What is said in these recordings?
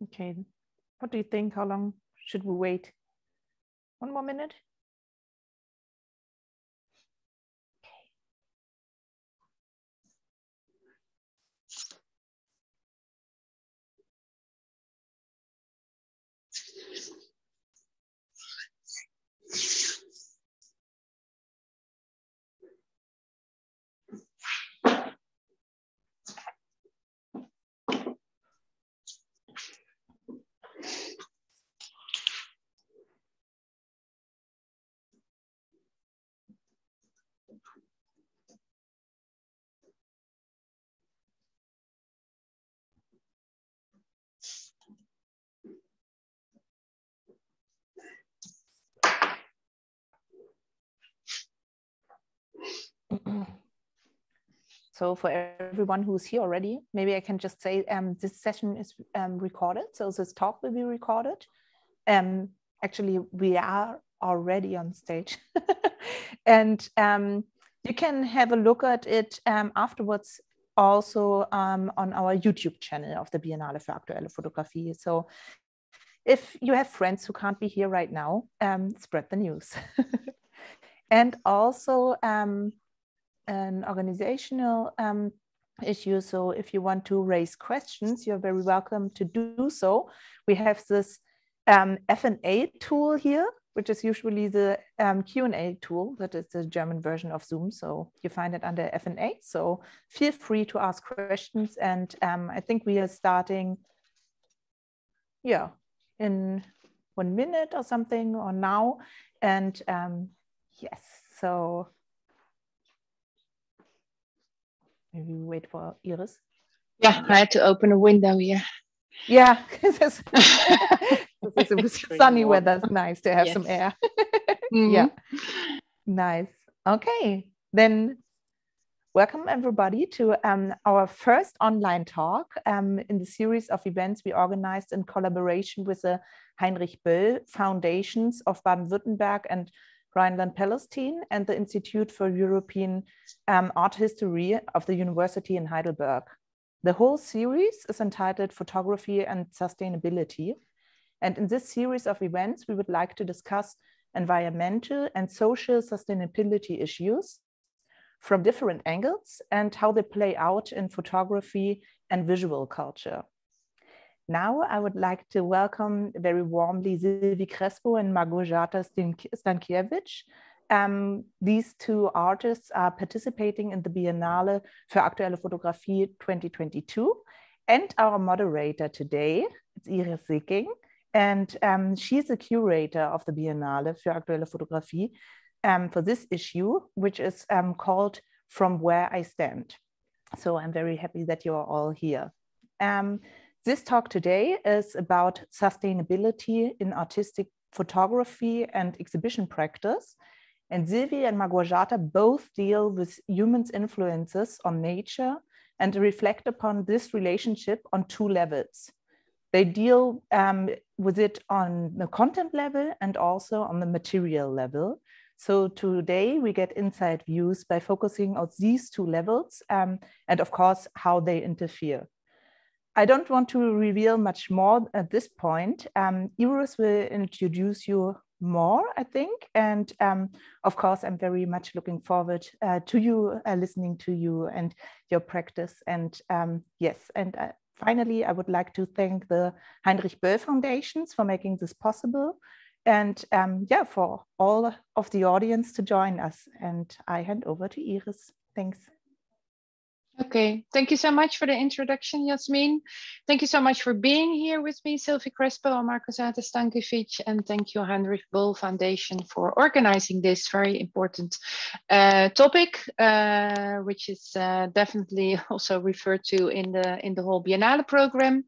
Okay, what do you think? How long should we wait? 1 more minute? So for everyone who's here already, maybe I can just say this session is recorded. So this talk will be recorded. Actually, we are already on stage. And you can have a look at it afterwards also on our YouTube channel of the Biennale für aktuelle Fotografie. So if you have friends who can't be here right now, spread the news. And also an organizational issue. So if you want to raise questions, you're very welcome to do so. We have this F&A tool here, which is usually the Q&A tool. That is the German version of Zoom. So you find it under F&A. So feel free to ask questions. And I think we are starting, in 1 minute or something, or now. And yes, so maybe we wait for Iris. Yeah, I had to open a window here. Yeah, this is sunny weather. It's nice to have some air. Yeah, nice. Okay, then welcome everybody to our first online talk in the series of events we organized in collaboration with the Heinrich Böll Foundations of Baden-Württemberg and Rhineland-Palestine and the Institute for European Art History of the University in Heidelberg. The whole series is entitled Photography and Sustainability. And in this series of events, we would like to discuss environmental and social sustainability issues from different angles and how they play out in photography and visual culture. Now I would like to welcome very warmly Silvy Crespo and Małgorzata Stankiewicz. These two artists are participating in the Biennale für aktuelle Fotografie 2022. And our moderator today is Iris Sikking. And she's the curator of the Biennale für aktuelle Fotografie for this issue, which is called From Where I Stand. So I'm very happy that you are all here. This talk today is about sustainability in artistic photography and exhibition practice. And Silvy and Małgorzata both deal with humans' influences on nature and reflect upon this relationship on 2 levels. They deal with it on the content level and also on the material level. So today we get inside views by focusing on these 2 levels and of course how they interfere. I don't want to reveal much more at this point. Iris will introduce you more, I think. And of course, I'm very much looking forward to you, listening to you and your practice. And yes, and finally, I would like to thank the Heinrich Böll Foundations for making this possible. And yeah, for all of the audience to join us. And I hand over to Iris. Thanks. Okay, thank you so much for the introduction, Jasmin. Thank you so much for being here with me, Silvy Crespo and Małgorzata Stankiewicz, and thank you, Heinrich Böll Foundation, for organizing this very important topic, which is definitely also referred to in the whole Biennale program.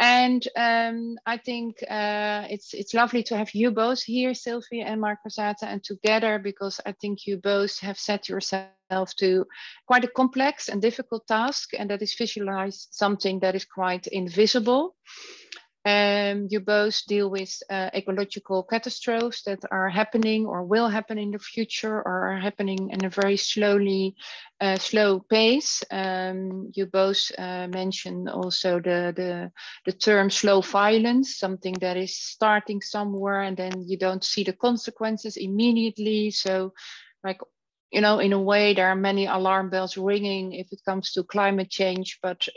And I think it's lovely to have you both here, Silvy and Małgorzata, and together, because I think you both have set yourself to quite a complex and difficult task, and that is visualize something that is quite invisible. You both deal with ecological catastrophes that are happening or will happen in the future or are happening in a very slow pace. You both mentioned also the term slow violence, something that is starting somewhere and then you don't see the consequences immediately. So like, you know, in a way, there are many alarm bells ringing if it comes to climate change, but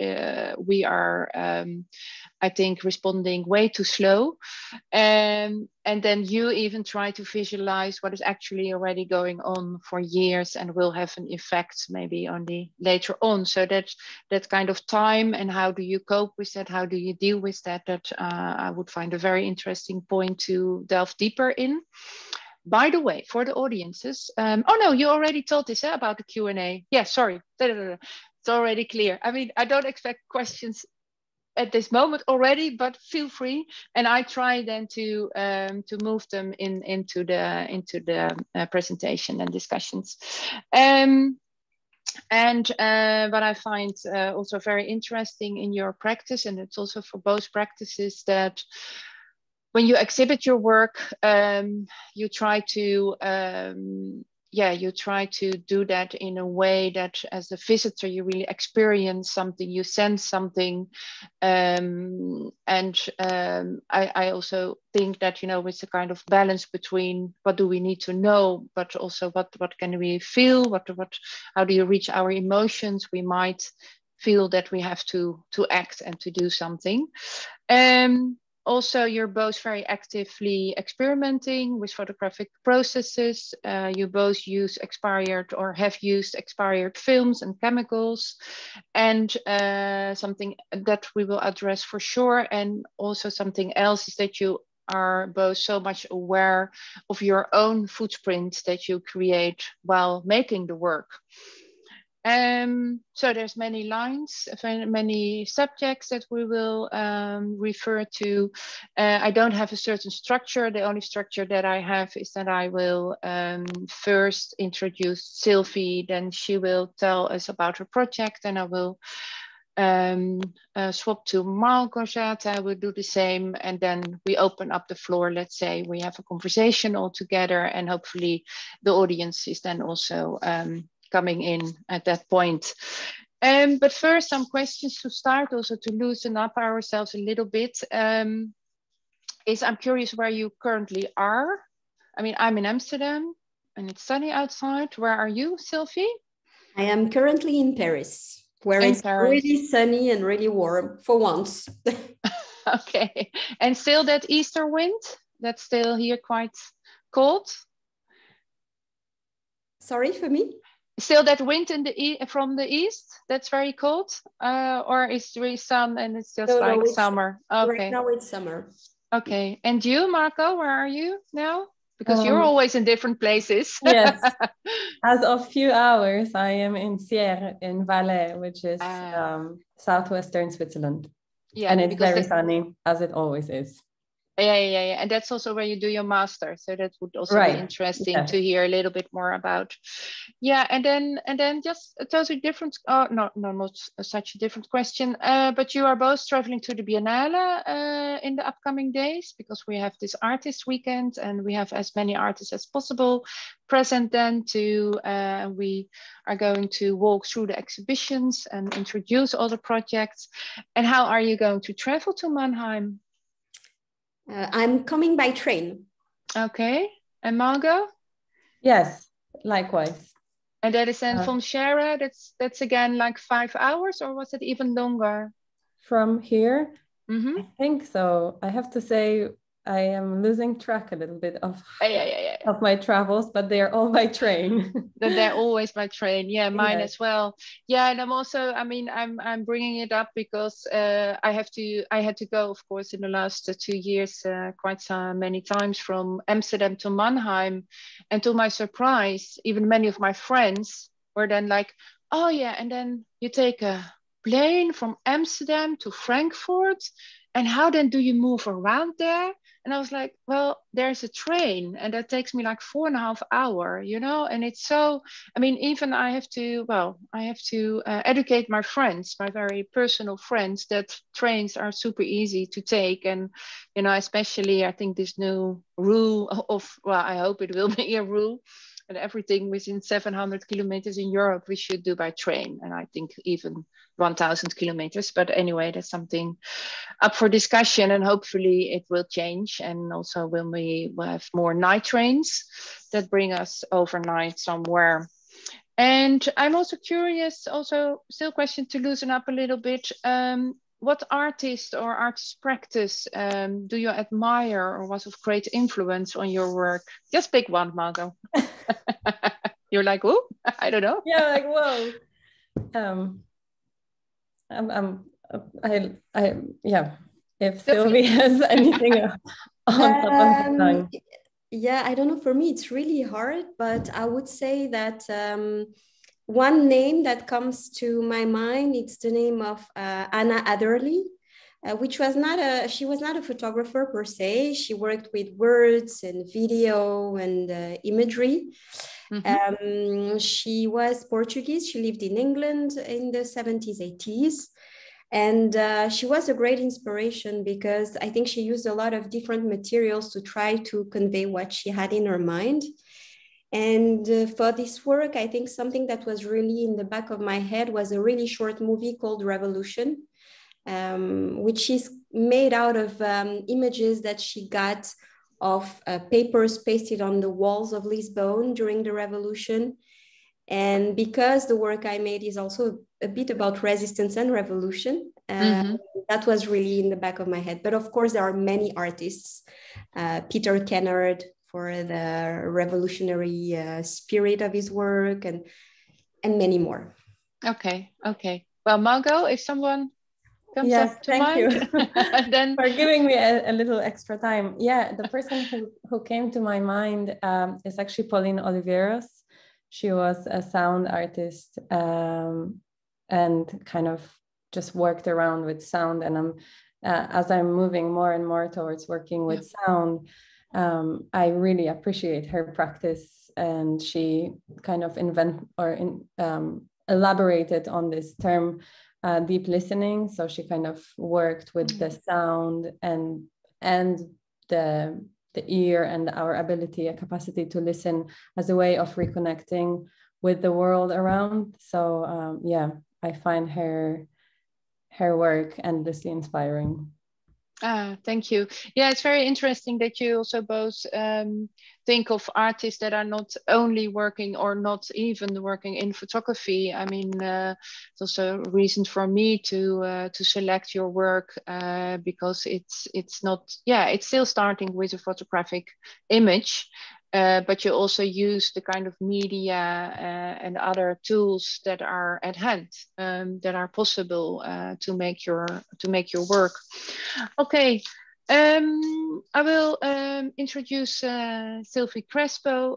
we are, I think, responding way too slow. And then you even try to visualize what is actually already going on for years and will have an effect maybe only later on. So that kind of time and how do you cope with that? How do you deal with that? That I would find a very interesting point to delve deeper in. By the way, for the audiences, oh no, you already told this about the Q&A. Yeah, sorry, it's already clear. I mean, I don't expect questions at this moment already, but feel free. And I try then to move them into the presentation and discussions. And what I find also very interesting in your practice, and it's also for both practices, that when you exhibit your work, you try to do that in a way that as a visitor, you really experience something, you sense something. I also think that, you know, it's a kind of balance between what do we need to know, but also what can we feel, how do you reach our emotions? We might feel that we have to act and to do something. Also, you're both very actively experimenting with photographic processes. You both use expired or have used expired films and chemicals, and something that we will address for sure. And also something else is that you are both so much aware of your own footprint that you create while making the work. So there's many lines, many subjects that we will refer to. I don't have a certain structure. The only structure that I have is that I will first introduce Silvy, then she will tell us about her project, and I will swap to Małgorzata. I will do the same, and then we open up the floor. Let's say we have a conversation all together, and hopefully the audience is then also coming in at that point. But first, some questions to start, also to loosen up ourselves a little bit. I'm curious where you currently are. I mean, I'm in Amsterdam and it's sunny outside. Where are you, Silvy? I am currently in Paris, where it's really sunny and really warm for once. Okay, and still that Easter wind? That's still here quite cold? Sorry, for me? Still that wind from the east, that's very cold, or is there sun and it's just it's summer? Okay. Right now it's summer. Okay, and you, Marco, where are you now? Because you're always in different places. Yes, as of few hours, I am in Sierre in Valais, which is southwestern Switzerland. Yeah, and it's very sunny, as it always is. Yeah. And that's also where you do your master. So that would also be interesting to hear a little bit more about. Yeah, and then just a totally different, not such a different question, but you are both traveling to the Biennale in the upcoming days, because we have this artist weekend and we have as many artists as possible present then we are going to walk through the exhibitions and introduce all the projects. And how are you going to travel to Mannheim? I'm coming by train. Okay. And Margot? Yes, likewise. And that is then from Shara, that's again like 5 hours, or was it even longer? From here? Mm-hmm. I think so. I have to say I am losing track a little bit of my travels, but they're all by train. They're always by train. Yeah, mine as well. Yeah, and I'm also, I mean, I'm bringing it up because I had to go, of course, in the last 2 years, quite so many times from Amsterdam to Mannheim, and to my surprise, even many of my friends were then like, oh yeah, and then you take a plane from Amsterdam to Frankfurt, and how then do you move around there? And I was like, well, there's a train and that takes me like 4.5 hours, you know, and it's so, I mean, even I have to educate my friends, my very personal friends, that trains are super easy to take. And, you know, especially I think this new rule of, well, I hope it will be a rule, and everything within 700 kilometers in Europe, we should do by train. And I think even 1,000 kilometers. But anyway, that's something up for discussion, and hopefully it will change. And also when we will have more night trains that bring us overnight somewhere. And I'm also curious, also still a question to loosen up a little bit. What artist or artist practice do you admire or was of great influence on your work? Just pick one, Margot. You're like, oh, I don't know. Yeah, like, whoa. If Silvy has anything on top of the tongue. Yeah, I don't know. For me, it's really hard, but I would say that one name that comes to my mind, it's the name of Anna Adderley, which was she was not a photographer per se. She worked with words and video and imagery. Mm-hmm. She was Portuguese. She lived in England in the 70s, 80s. And she was a great inspiration because I think she used a lot of different materials to try to convey what she had in her mind. And for this work, I think something that was really in the back of my head was a really short movie called Revolution, which is made out of images that she got of papers pasted on the walls of Lisbon during the revolution. And because the work I made is also a bit about resistance and revolution, that was really in the back of my head. But of course, there are many artists, Peter Kennard for the revolutionary spirit of his work, and many more. Okay. Well, Margot, if someone comes up to mind. Thank you. Then for giving me a little extra time. Yeah, the person who came to my mind is actually Pauline Oliveros. She was a sound artist and kind of just worked around with sound. And as I'm moving more and more towards working with sound, I really appreciate her practice. And she kind of elaborated on this term, deep listening. So she kind of worked with the sound and the ear and our capacity to listen as a way of reconnecting with the world around. So I find her work endlessly inspiring. Thank you. Yeah, it's very interesting that you also both think of artists that are not only working or not even working in photography. I mean, it's also a reason for me to select your work because it's not, it's still starting with a photographic image. But you also use the kind of media and other tools that are at hand that are possible to make your work. Okay, I will introduce Silvy Crespo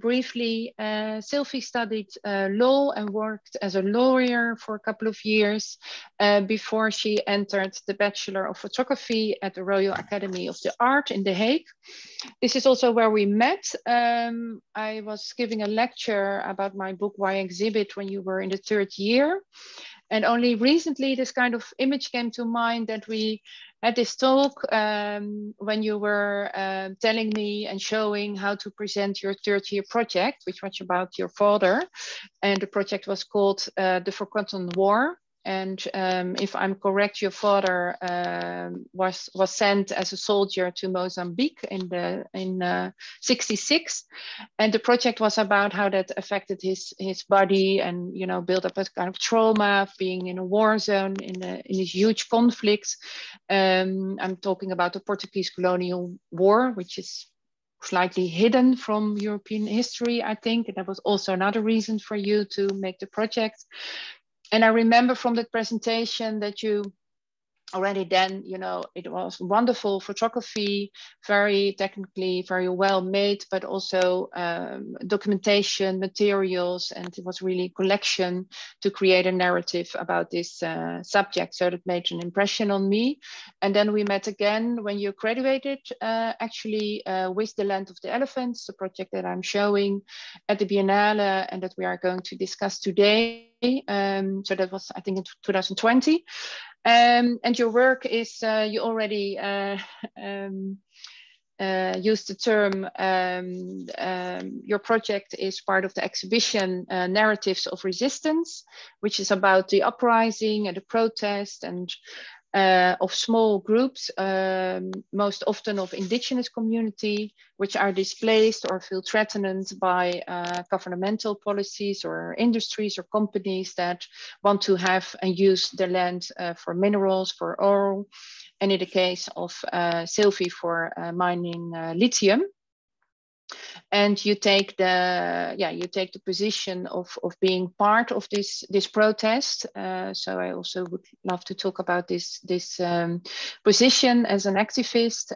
briefly. Silvy studied law and worked as a lawyer for a couple of years before she entered the Bachelor of Photography at the Royal Academy of the Art in The Hague. This is also where we met. I was giving a lecture about my book Why Exhibit when you were in the 3rd year. And only recently this kind of image came to mind that we had this talk when you were telling me and showing how to present your 3rd year project, which was about your father. And the project was called The Forgotten War. And if I'm correct, your father was sent as a soldier to Mozambique in '66, and the project was about how that affected his body, and built up a kind of trauma of being in a war zone in these huge conflicts. I'm talking about the Portuguese colonial war, which is slightly hidden from European history, I think. And that was also another reason for you to make the project. And I remember from that presentation that you already then, you know, it was wonderful photography, very technically, very well made, but also documentation, materials, and it was really collection to create a narrative about this subject. So that made an impression on me. And then we met again when you graduated, actually with The Land of the Elephants, the project that I'm showing at the Biennale and that we are going to discuss today. So that was, I think, in 2020. And your work is, you already used the term, your project is part of the exhibition Narratives of Resistance, which is about the uprising and the protest and of small groups, most often of indigenous community, which are displaced or feel threatened by governmental policies or industries or companies that want to have and use their land for minerals, for oil, and in the case of Silvy for mining lithium. And you take the position of being part of this protest. So I also would love to talk about this position as an activist,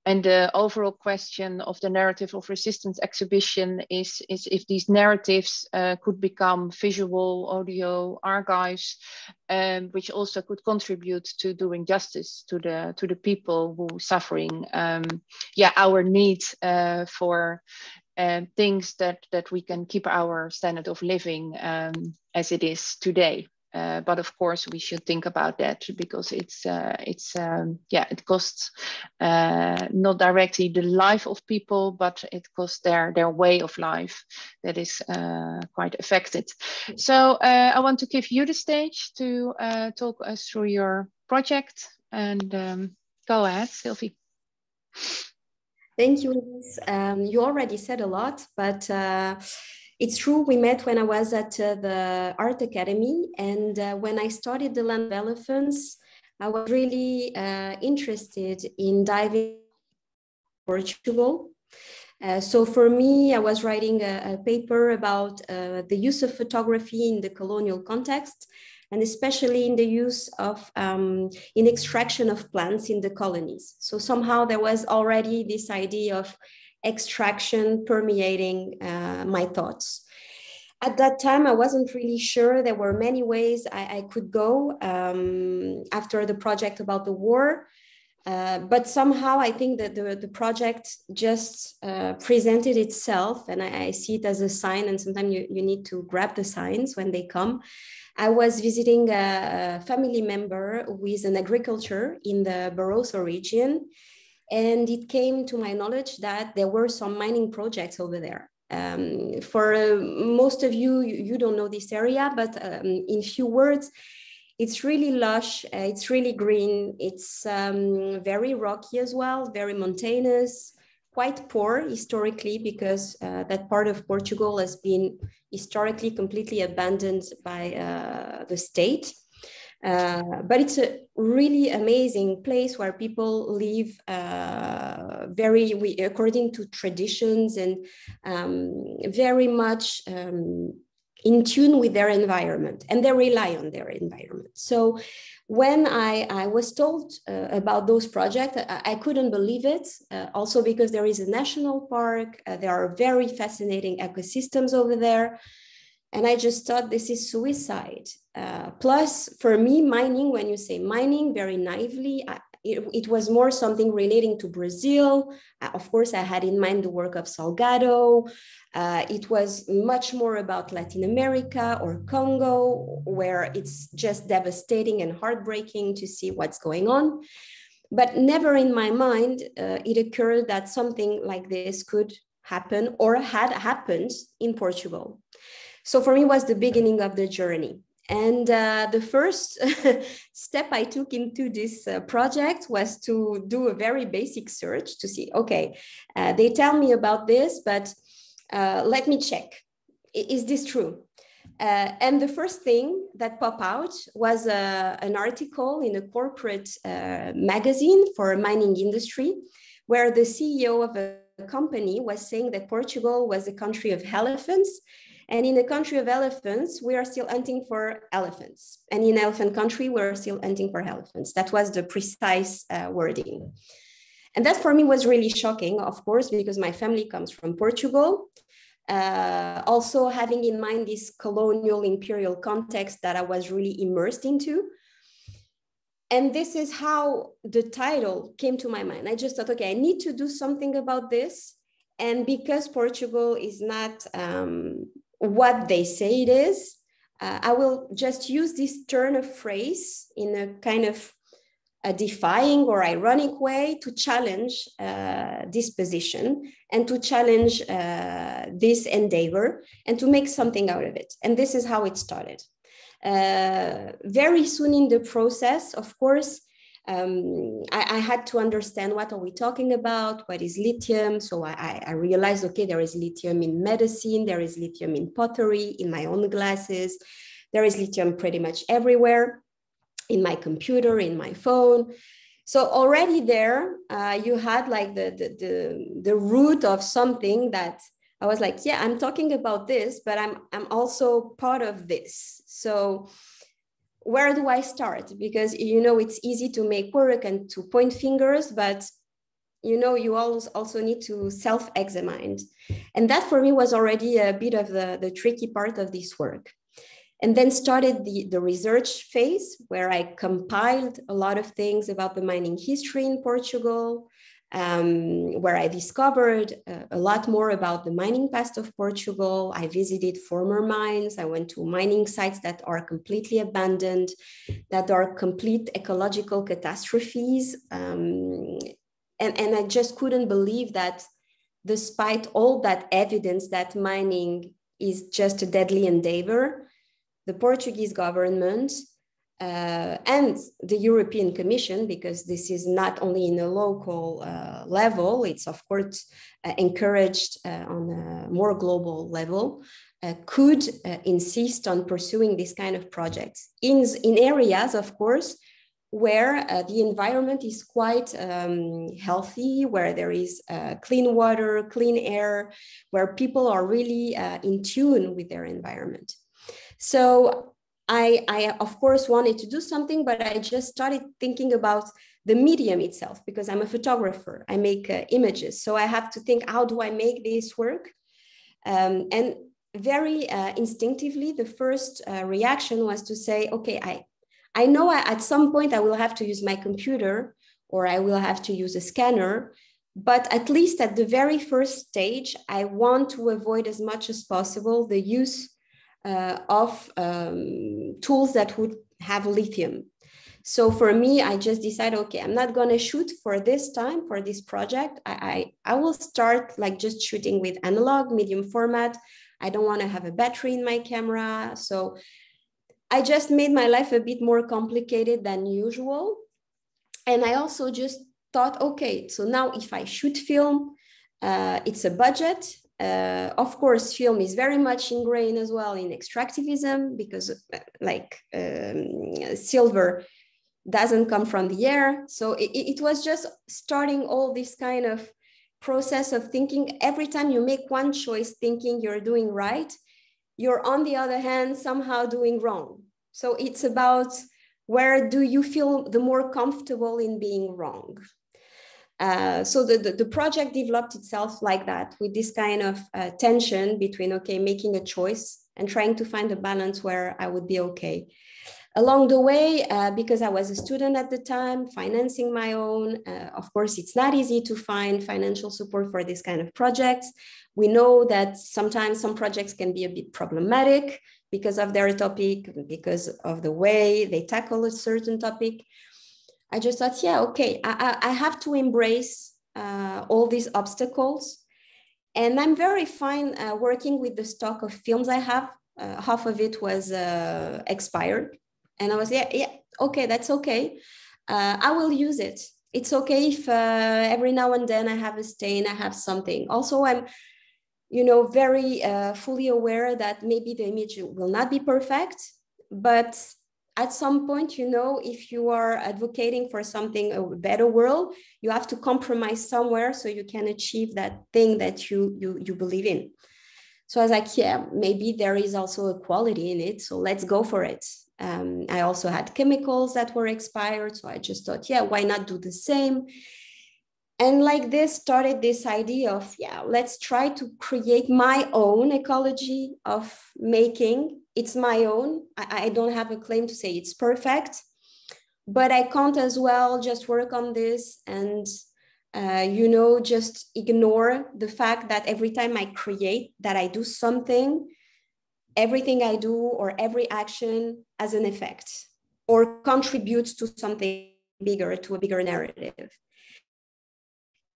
and the overall question of the Narrative of Resistance exhibition is if these narratives could become visual, audio, archives, which also could contribute to doing justice to the people who are suffering. Our need for things that we can keep our standard of living as it is today. But of course, we should think about that because it costs not directly the life of people, but it costs their way of life that is quite affected. So I want to give you the stage to talk us through your project, and go ahead, Silvy. Thank you, Iris. You already said a lot, but it's true, we met when I was at the Art Academy, and when I started The Land of Elephants, I was really interested in diving into Portugal. So for me, I was writing a paper about the use of photography in the colonial context, and especially in the use of, in extraction of plants in the colonies. So somehow there was already this idea of extraction permeating my thoughts. At that time, I wasn't really sure. There were many ways I could go after the project about the war. But somehow I think that the project just presented itself, and I see it as a sign, and sometimes you need to grab the signs when they come. I was visiting a family member with an agriculture in the Barroso region, and it came to my knowledge that there were some mining projects over there. For most of you, you don't know this area, but in few words, it's really lush, it's really green, it's very rocky as well, very mountainous, quite poor historically, because that part of Portugal has been historically completely abandoned by the state. But it's a really amazing place where people live according to traditions, and very much in tune with their environment, and they rely on their environment. So when I was told about those projects, I couldn't believe it, also because there is a national park, there are very fascinating ecosystems over there. And I just thought, this is suicide. Plus, for me, mining, when you say mining, very naively, it was more something relating to Brazil. Of course, I had in mind the work of Salgado. It was much more about Latin America or Congo, where it's just devastating and heartbreaking to see what's going on. But never in my mind, it occurred that something like this could happen or had happened in Portugal. So for me, it was the beginning of the journey. And the first step I took into this project was to do a very basic search to see, okay, they tell me about this, but let me check. Is this true? And the first thing that popped out was an article in a corporate magazine for a mining industry, where the CEO of a company was saying that Portugal was a country of elephants, And in the country of elephants, we are still hunting for elephants. And in elephant country, we're still hunting for elephants. That was the precise wording. And that for me was really shocking, of course, because my family comes from Portugal. Also having in mind this colonial imperial context that I was really immersed into. And this is how the title came to my mind. I just thought, okay, I need to do something about this. And because Portugal is not what they say it is, I will just use this turn of phrase in a kind of a defying or ironic way to challenge this position and to challenge this endeavor and to make something out of it. And this is how it started. Very soon in the process, of course, I had to understand what are we talking about, what is lithium. So I realized, okay, there is lithium in medicine, there is lithium in pottery, in my own glasses, there is lithium pretty much everywhere, in my computer, in my phone. So already there, you had like the root of something that I was like, yeah, I'm talking about this, but I'm also part of this. So where do I start? Because, you know, it's easy to make work and to point fingers, but, you know, you also need to self-examine. And that for me was already a bit of the tricky part of this work. And then started the research phase where I compiled a lot of things about the mining history in Portugal, where I discovered a lot more about the mining past of Portugal. I visited former mines. I went to mining sites that are completely abandoned, that are complete ecological catastrophes. And I just couldn't believe that despite all that evidence that mining is just a deadly endeavor, the Portuguese government and the European Commission, because this is not only in a local level, it's of course encouraged on a more global level, could insist on pursuing this kind of projects in areas, of course, where the environment is quite healthy, where there is clean water, clean air, where people are really in tune with their environment. So I, of course, wanted to do something, but I just started thinking about the medium itself, because I'm a photographer. I make images. So I have to think, how do I make this work? And very instinctively, the first reaction was to say, okay, I know at some point I will have to use my computer or I will have to use a scanner, but at least at the very first stage, I want to avoid as much as possible the use of tools that would have lithium. So for me, I just decided, okay, I'm not going to shoot for this time, for this project. I will start like just shooting with analog, medium format. I don't want to have a battery in my camera. So I just made my life a bit more complicated than usual. And I also just thought, okay, so now if I shoot film, it's a budget. Of course, film is very much ingrained as well in extractivism, because like silver doesn't come from the air. So it was just starting all this kind of process of thinking. Every time you make one choice thinking you're doing right, you're on the other hand somehow doing wrong. So it's about where do you feel the more comfortable in being wrong. So the project developed itself like that, with this kind of tension between, okay, making a choice and trying to find a balance where I would be okay. Along the way, because I was a student at the time, financing my own, of course, it's not easy to find financial support for this kind of projects. We know that sometimes some projects can be a bit problematic because of their topic, because of the way they tackle a certain topic. I just thought, yeah, okay, I have to embrace all these obstacles. And I'm very fine working with the stock of films I have. Half of it was expired. And I was, yeah, okay, that's okay. I will use it. It's okay if every now and then I have a stain, I have something. Also, I'm, very fully aware that maybe the image will not be perfect, but at some point, if you are advocating for something, a better world, you have to compromise somewhere so you can achieve that thing that you believe in. So I was like, yeah, maybe there is also a quality in it. So let's go for it. I also had chemicals that were expired. So I just thought, yeah, why not do the same? And like this started this idea of, yeah, let's try to create my own ecology of making. It's my own. I don't have a claim to say it's perfect, but I can't as well just work on this and, just ignore the fact that every time I create, that I do something, everything I do or every action has an effect or contributes to something bigger, to a bigger narrative.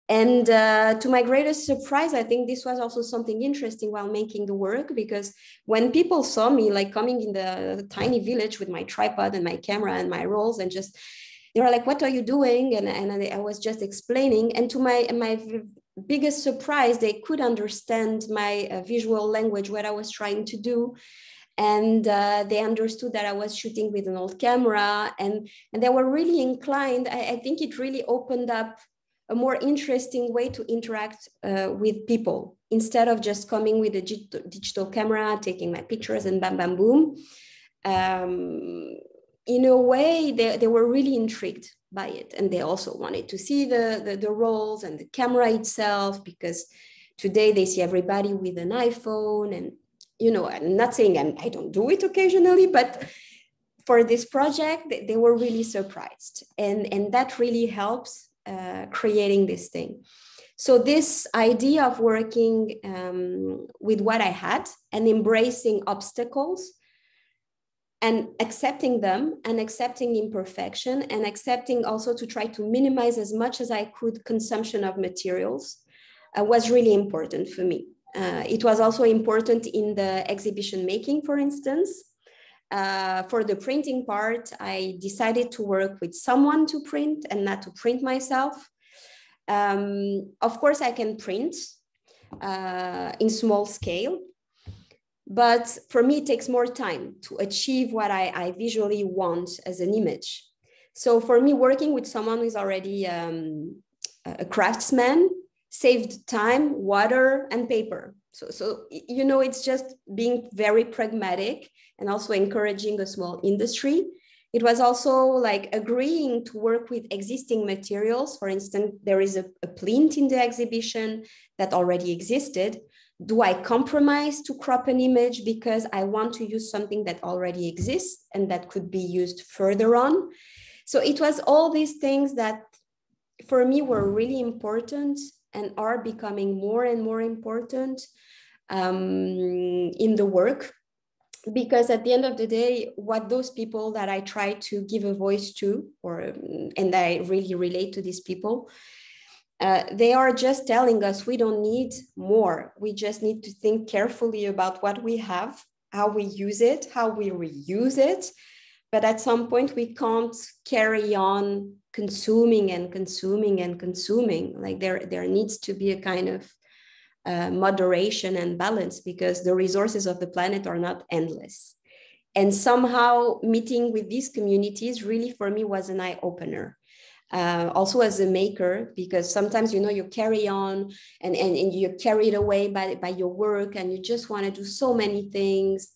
And to my greatest surprise, I think this was also something interesting while making the work, because when people saw me like coming in the tiny village with my tripod and my camera and my rolls, and just, they were like, what are you doing? And I was just explaining. And to my biggest surprise, they could understand my visual language, what I was trying to do. And they understood that I was shooting with an old camera, and they were really inclined. I think it really opened up a more interesting way to interact with people, instead of just coming with a digital camera, taking my pictures and bam, bam, boom. In a way, they were really intrigued by it. And they also wanted to see the rolls and the camera itself, because today they see everybody with an iPhone. And, I'm not saying I don't do it occasionally, but for this project, they were really surprised. And that really helps creating this thing. So this idea of working with what I had and embracing obstacles and accepting them and accepting imperfection and accepting also to try to minimize as much as I could consumption of materials was really important for me. It was also important in the exhibition making, for instance. For the printing part, I decided to work with someone to print and not to print myself. Of course, I can print in small scale, but for me, it takes more time to achieve what I visually want as an image. So for me, working with someone who is already a craftsman saved time, water, and paper. So it's just being very pragmatic and also encouraging a small industry. It was also like agreeing to work with existing materials. For instance, there is a plinth in the exhibition that already existed. Do I compromise to crop an image because I want to use something that already exists and that could be used further on? So it was all these things that for me were really important and are becoming more and more important in the work. Because at the end of the day, what those people that I try to give a voice to, and I really relate to these people, they are just telling us we don't need more. We just need to think carefully about what we have, how we use it, how we reuse it. But at some point, we can't carry on consuming and consuming and consuming. Like there needs to be a kind of moderation and balance, because the resources of the planet are not endless. And somehow meeting with these communities really for me was an eye-opener. Also as a maker, because sometimes, you carry on and you're carried away by your work, and you just want to do so many things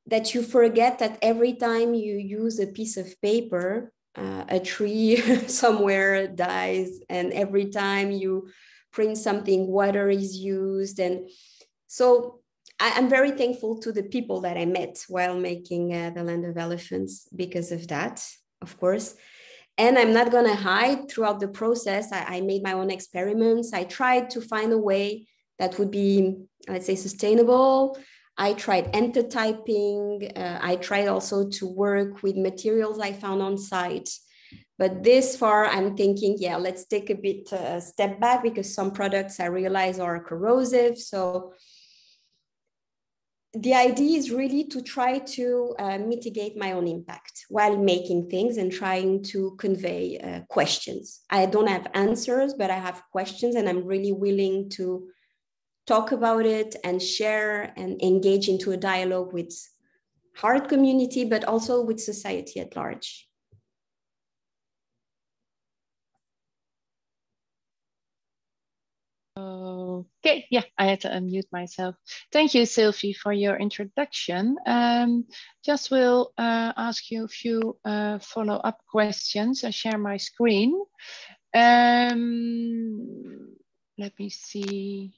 that you forget that every time you use a piece of paper, a tree somewhere dies, and every time you print something, water is used. And so I'm very thankful to the people that I met while making the Land of Elephants because of that, of course. And I'm not going to hide, throughout the process, I made my own experiments. I tried to find a way that would be, let's say, sustainable. I tried endotyping. I tried also to work with materials I found on site. But this far, I'm thinking, yeah, let's take a bit step back, because some products I realize are corrosive. So the idea is really to try to mitigate my own impact while making things and trying to convey questions. I don't have answers, but I have questions, and I'm really willing to talk about it and share and engage into a dialogue with art community, but also with society at large. Okay, yeah, I had to unmute myself. Thank you, Silvy, for your introduction. Just will ask you a few follow-up questions. I share my screen. Let me see.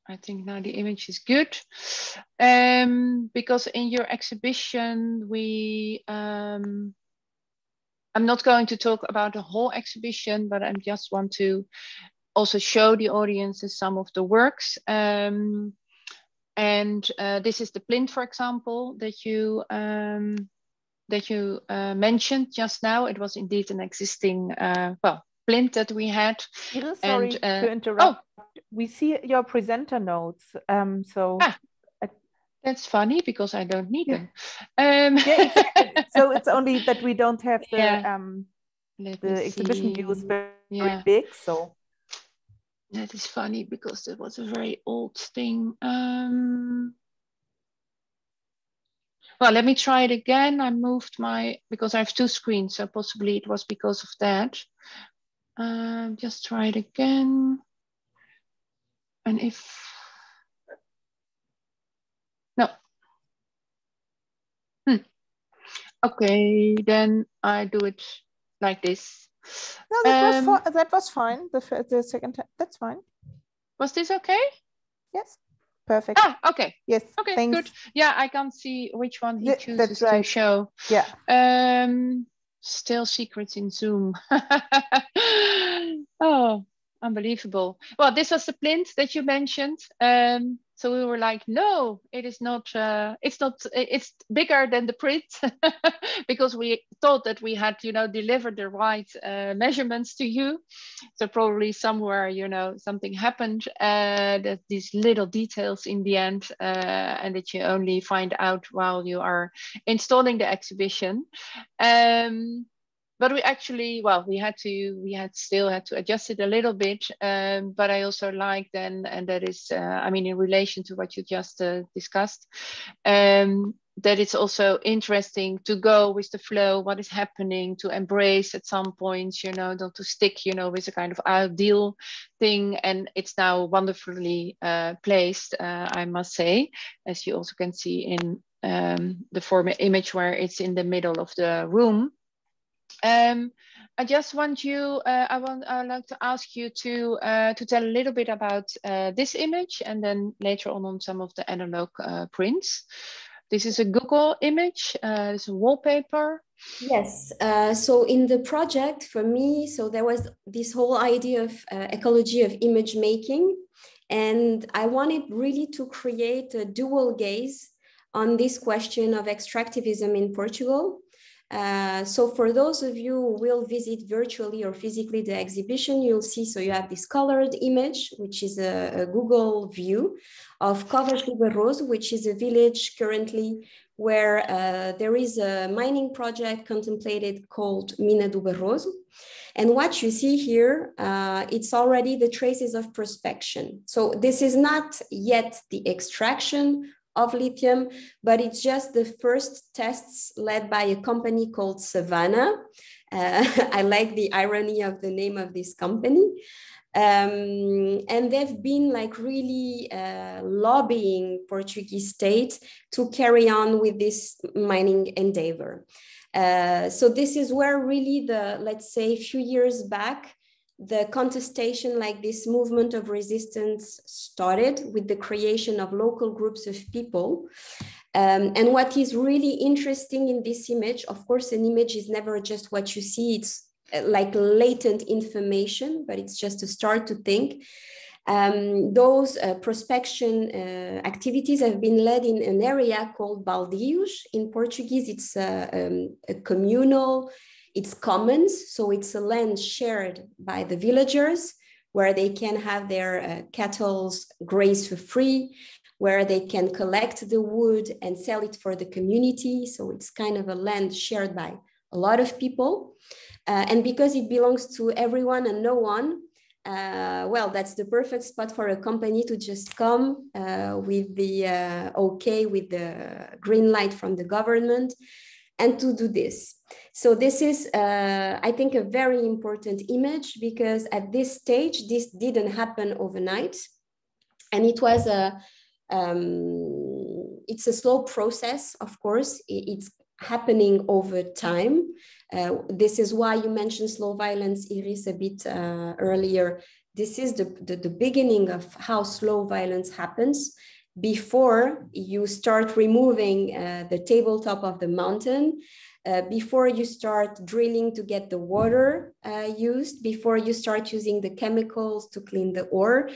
I think now the image is good. Because in your exhibition, I'm not going to talk about the whole exhibition, but I just want to also show the audiences some of the works. This is the plinth, for example, that you mentioned just now. It was indeed an existing plinth that we had. Iris, sorry to interrupt. We see your presenter notes. That's funny because I don't need them. Yeah, exactly. So it's only that we don't have the exhibition views very big. So that is funny because that was a very old thing. Well, let me try it again. I moved because I have two screens, so possibly it was because of that. Just try it again. And no. Okay, then I do it like this. No, that was fine. The second time, that's fine. Was this okay? Yes, perfect. Okay. Yes, okay, thanks. Good. Yeah, I can't see which one he chooses right. to show. Yeah. Still secrets in Zoom. Oh, unbelievable. Well, this was the plinth that you mentioned. So we were like, no, it is not. It's bigger than the print because we thought that we had, delivered the right measurements to you. So probably somewhere, something happened that these little details in the end, and that you only find out while you are installing the exhibition. But we actually, we still had to adjust it a little bit. But I also like then, and that is, in relation to what you just discussed, that it's also interesting to go with the flow, what is happening, to embrace at some points, not to stick, with a kind of ideal thing. And it's now wonderfully placed, I must say, as you also can see in the former image where it's in the middle of the room. I just want you, I'd like to ask you to tell a little bit about this image, and then later on some of the analog prints. This is a Google image, it's a wallpaper. Yes, so in the project for me, so there was this whole idea of ecology of image making, and I wanted really to create a dual gaze on this question of extractivism in Portugal. So for those of you who will visit virtually or physically the exhibition, you'll see, so you have this colored image, which is a Google view of Covas do Barroso, which is a village currently where there is a mining project contemplated called Mina do Barroso. And what you see here, it's already the traces of prospection. So this is not yet the extraction of lithium, but it's just the first tests led by a company called Savannah. I like the irony of the name of this company. And they've been like really lobbying Portuguese state to carry on with this mining endeavor. So this is where really let's say a few years back, the contestation, like this movement of resistance, started with the creation of local groups of people. And what is really interesting in this image, of course, an image is never just what you see, it's like latent information, but it's just a start to think. Those prospection activities have been led in an area called baldios. In Portuguese, it's a communal, it's commons, so it's a land shared by the villagers where they can have their cattle graze for free, where they can collect the wood and sell it for the community. So it's kind of a land shared by a lot of people. And because it belongs to everyone and no one, well, that's the perfect spot for a company to just come with the with the green light from the government and to do this. So this is, I think, a very important image because at this stage, this didn't happen overnight. And it was it's a slow process, of course. It's happening over time. This is why you mentioned slow violence, Iris, a bit earlier. This is the beginning of how slow violence happens before you start removing the tabletop of the mountain, before you start drilling to get the water used, before you start using the chemicals to clean the ore,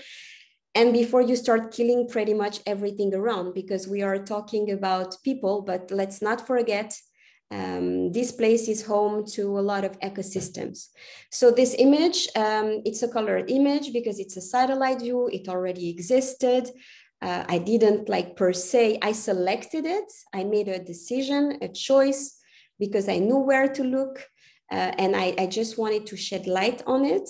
and before you start killing pretty much everything around, because we are talking about people, but let's not forget this place is home to a lot of ecosystems. So this image, it's a colored image because it's a satellite view. It already existed. I didn't per se, I selected it. I made a decision, a choice, because I knew where to look. And I just wanted to shed light on it.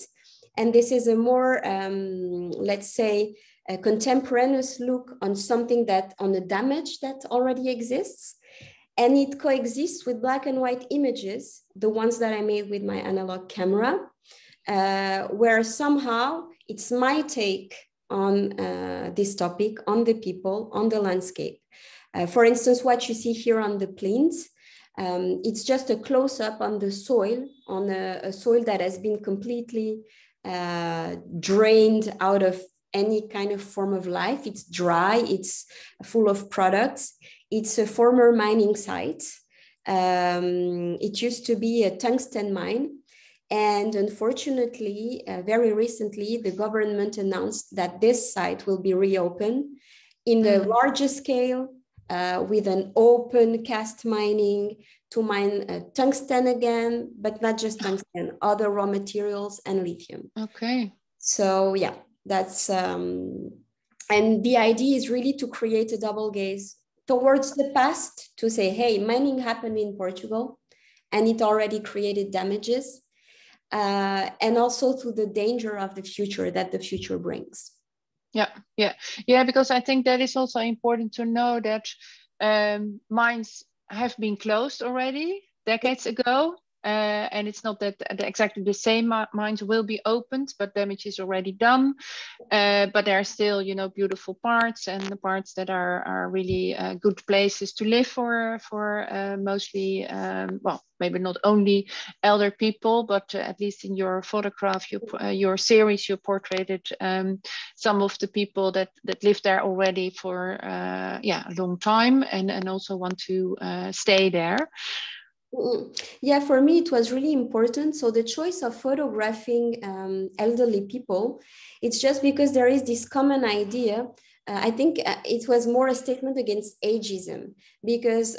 And this is a more, let's say, a contemporaneous look on something on the damage that already exists. And it coexists with black and white images, the ones that I made with my analog camera, where somehow it's my take on this topic, on the people, on the landscape. For instance, what you see here on the plinth, it's just a close-up on the soil, on a soil that has been completely drained out of any kind of form of life. It's dry, it's full of products. It's a former mining site. It used to be a tungsten mine. And unfortunately, very recently, the government announced that this site will be reopened in the larger scale with an open cast mining to mine tungsten again, but not just tungsten, other raw materials and lithium. Okay. So yeah, that's, and the idea is really to create a double gaze towards the past, to say, hey, mining happened in Portugal and it already created damages, and also to the danger of the future that the future brings. Yeah, because I think that is also important to know that mines have been closed already decades ago. And it's not that exactly the same mines will be opened, but damage is already done. But there are still, beautiful parts, and the parts that are really good places to live for mostly, well, maybe not only elder people, but at least in your photograph, your series, you portrayed some of the people that live there already for a long time, and also want to stay there. Yeah, for me, it was really important. So the choice of photographing elderly people, it's just because there is this common idea. I think it was more a statement against ageism, because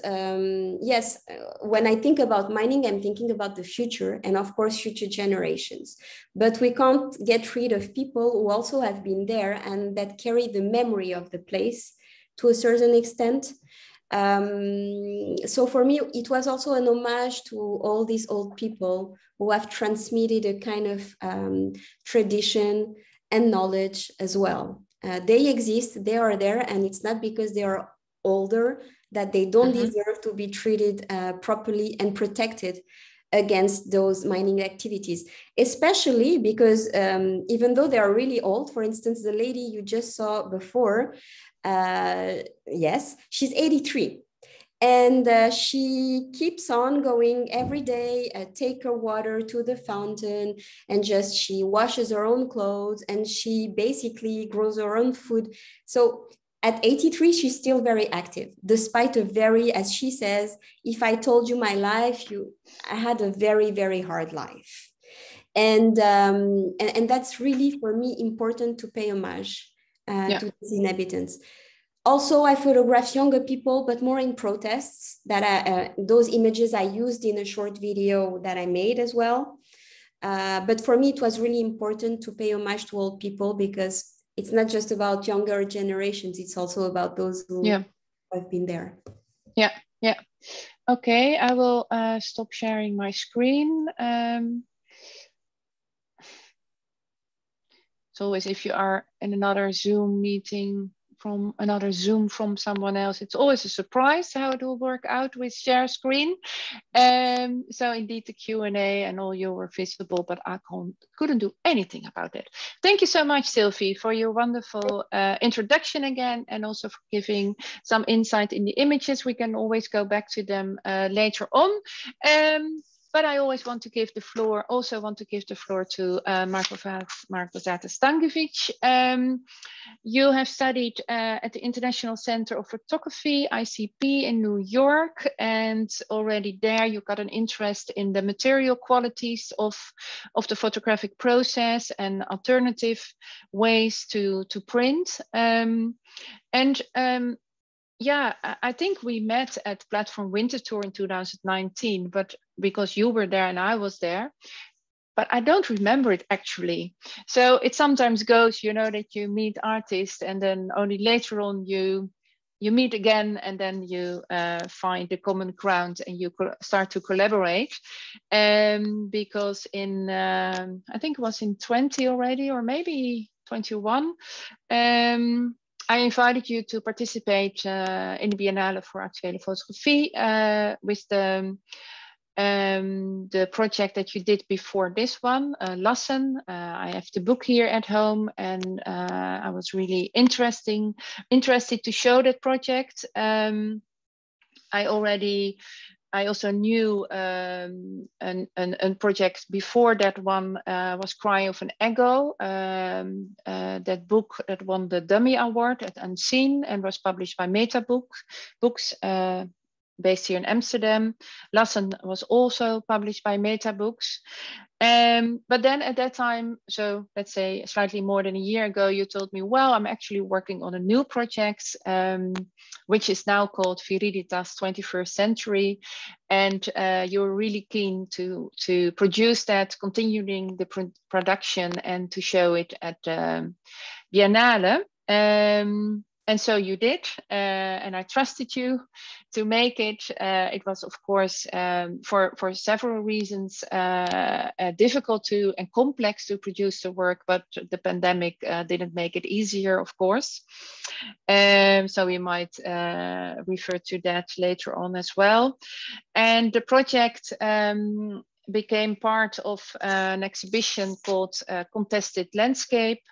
yes, when I think about mining, I'm thinking about the future and of course, future generations, but we can't get rid of people who also have been there and that carry the memory of the place to a certain extent. So for me, it was also an homage to all these old people who have transmitted a kind of tradition and knowledge as well. They exist, they are there, and it's not because they are older that they don't deserve to be treated properly and protected against those mining activities, especially because even though they are really old, for instance, the lady you just saw before, yes, she's 83. And she keeps on going every day, take her water to the fountain, and just she washes her own clothes, and she basically grows her own food. So at 83, she's still very active, despite a very, as she says, if I told you my life, I had a very, very hard life. And that's really, for me, important to pay homage to these inhabitants. Also, I photograph younger people, but more in protests. Those images I used in a short video that I made as well. But for me, it was really important to pay homage to old people, because it's not just about younger generations. It's also about those who have been there. Yeah. Okay, I will stop sharing my screen. It's always, if you are in another Zoom meeting, from another Zoom from someone else. It's always a surprise how it will work out with share screen. So indeed the Q&A and all you were visible, but I couldn't do anything about it. Thank you so much, Silvy, for your wonderful introduction again, and also for giving some insight in the images. We can always go back to them later on. But I always want to give the floor, to Małgorzata Stankiewicz. You have studied at the International Center of Photography, ICP, in New York, and already there you got an interest in the material qualities of the photographic process and alternative ways to print. Yeah, I think we met at Platform Winter Tour in 2019, but because you were there and I was there, but I don't remember it actually. So it sometimes goes, you know, that you meet artists and then only later on you meet again, and then you find the common ground and you start to collaborate. Because in, I think it was in 20 already, or maybe 21, I invited you to participate in the Biennale for Actuele Fotografie with the project that you did before this one, Lassen. I have the book here at home, and I was really interested to show that project. I also knew a project before that one was Cry of an Ego. That book that won the Dummy Award at Unseen and was published by Meta Books, based here in Amsterdam. Lassen was also published by Meta Books. But then at that time, so let's say slightly more than a year ago, you told me, well, I'm actually working on a new project, which is now called Viriditas 21st Century. And you're really keen to produce that, continuing the production and to show it at Biennale. And so you did, and I trusted you to make it. It was, of course, for several reasons, difficult and complex to produce the work, but the pandemic didn't make it easier, of course. So we might refer to that later on as well. And the project became part of an exhibition called Contested Landscapes,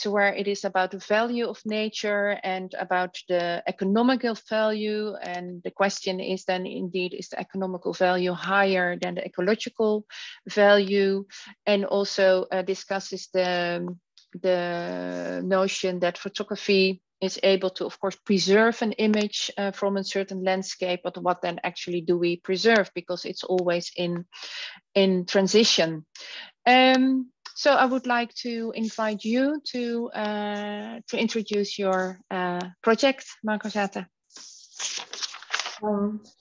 where it is about the value of nature and about the economical value. And the question is then, indeed, is the economical value higher than the ecological value? And also discusses the notion that photography is able to, of course, preserve an image from a certain landscape, but what then actually do we preserve? Because it's always in transition. So I would like to invite you to introduce your project, Małgorzata.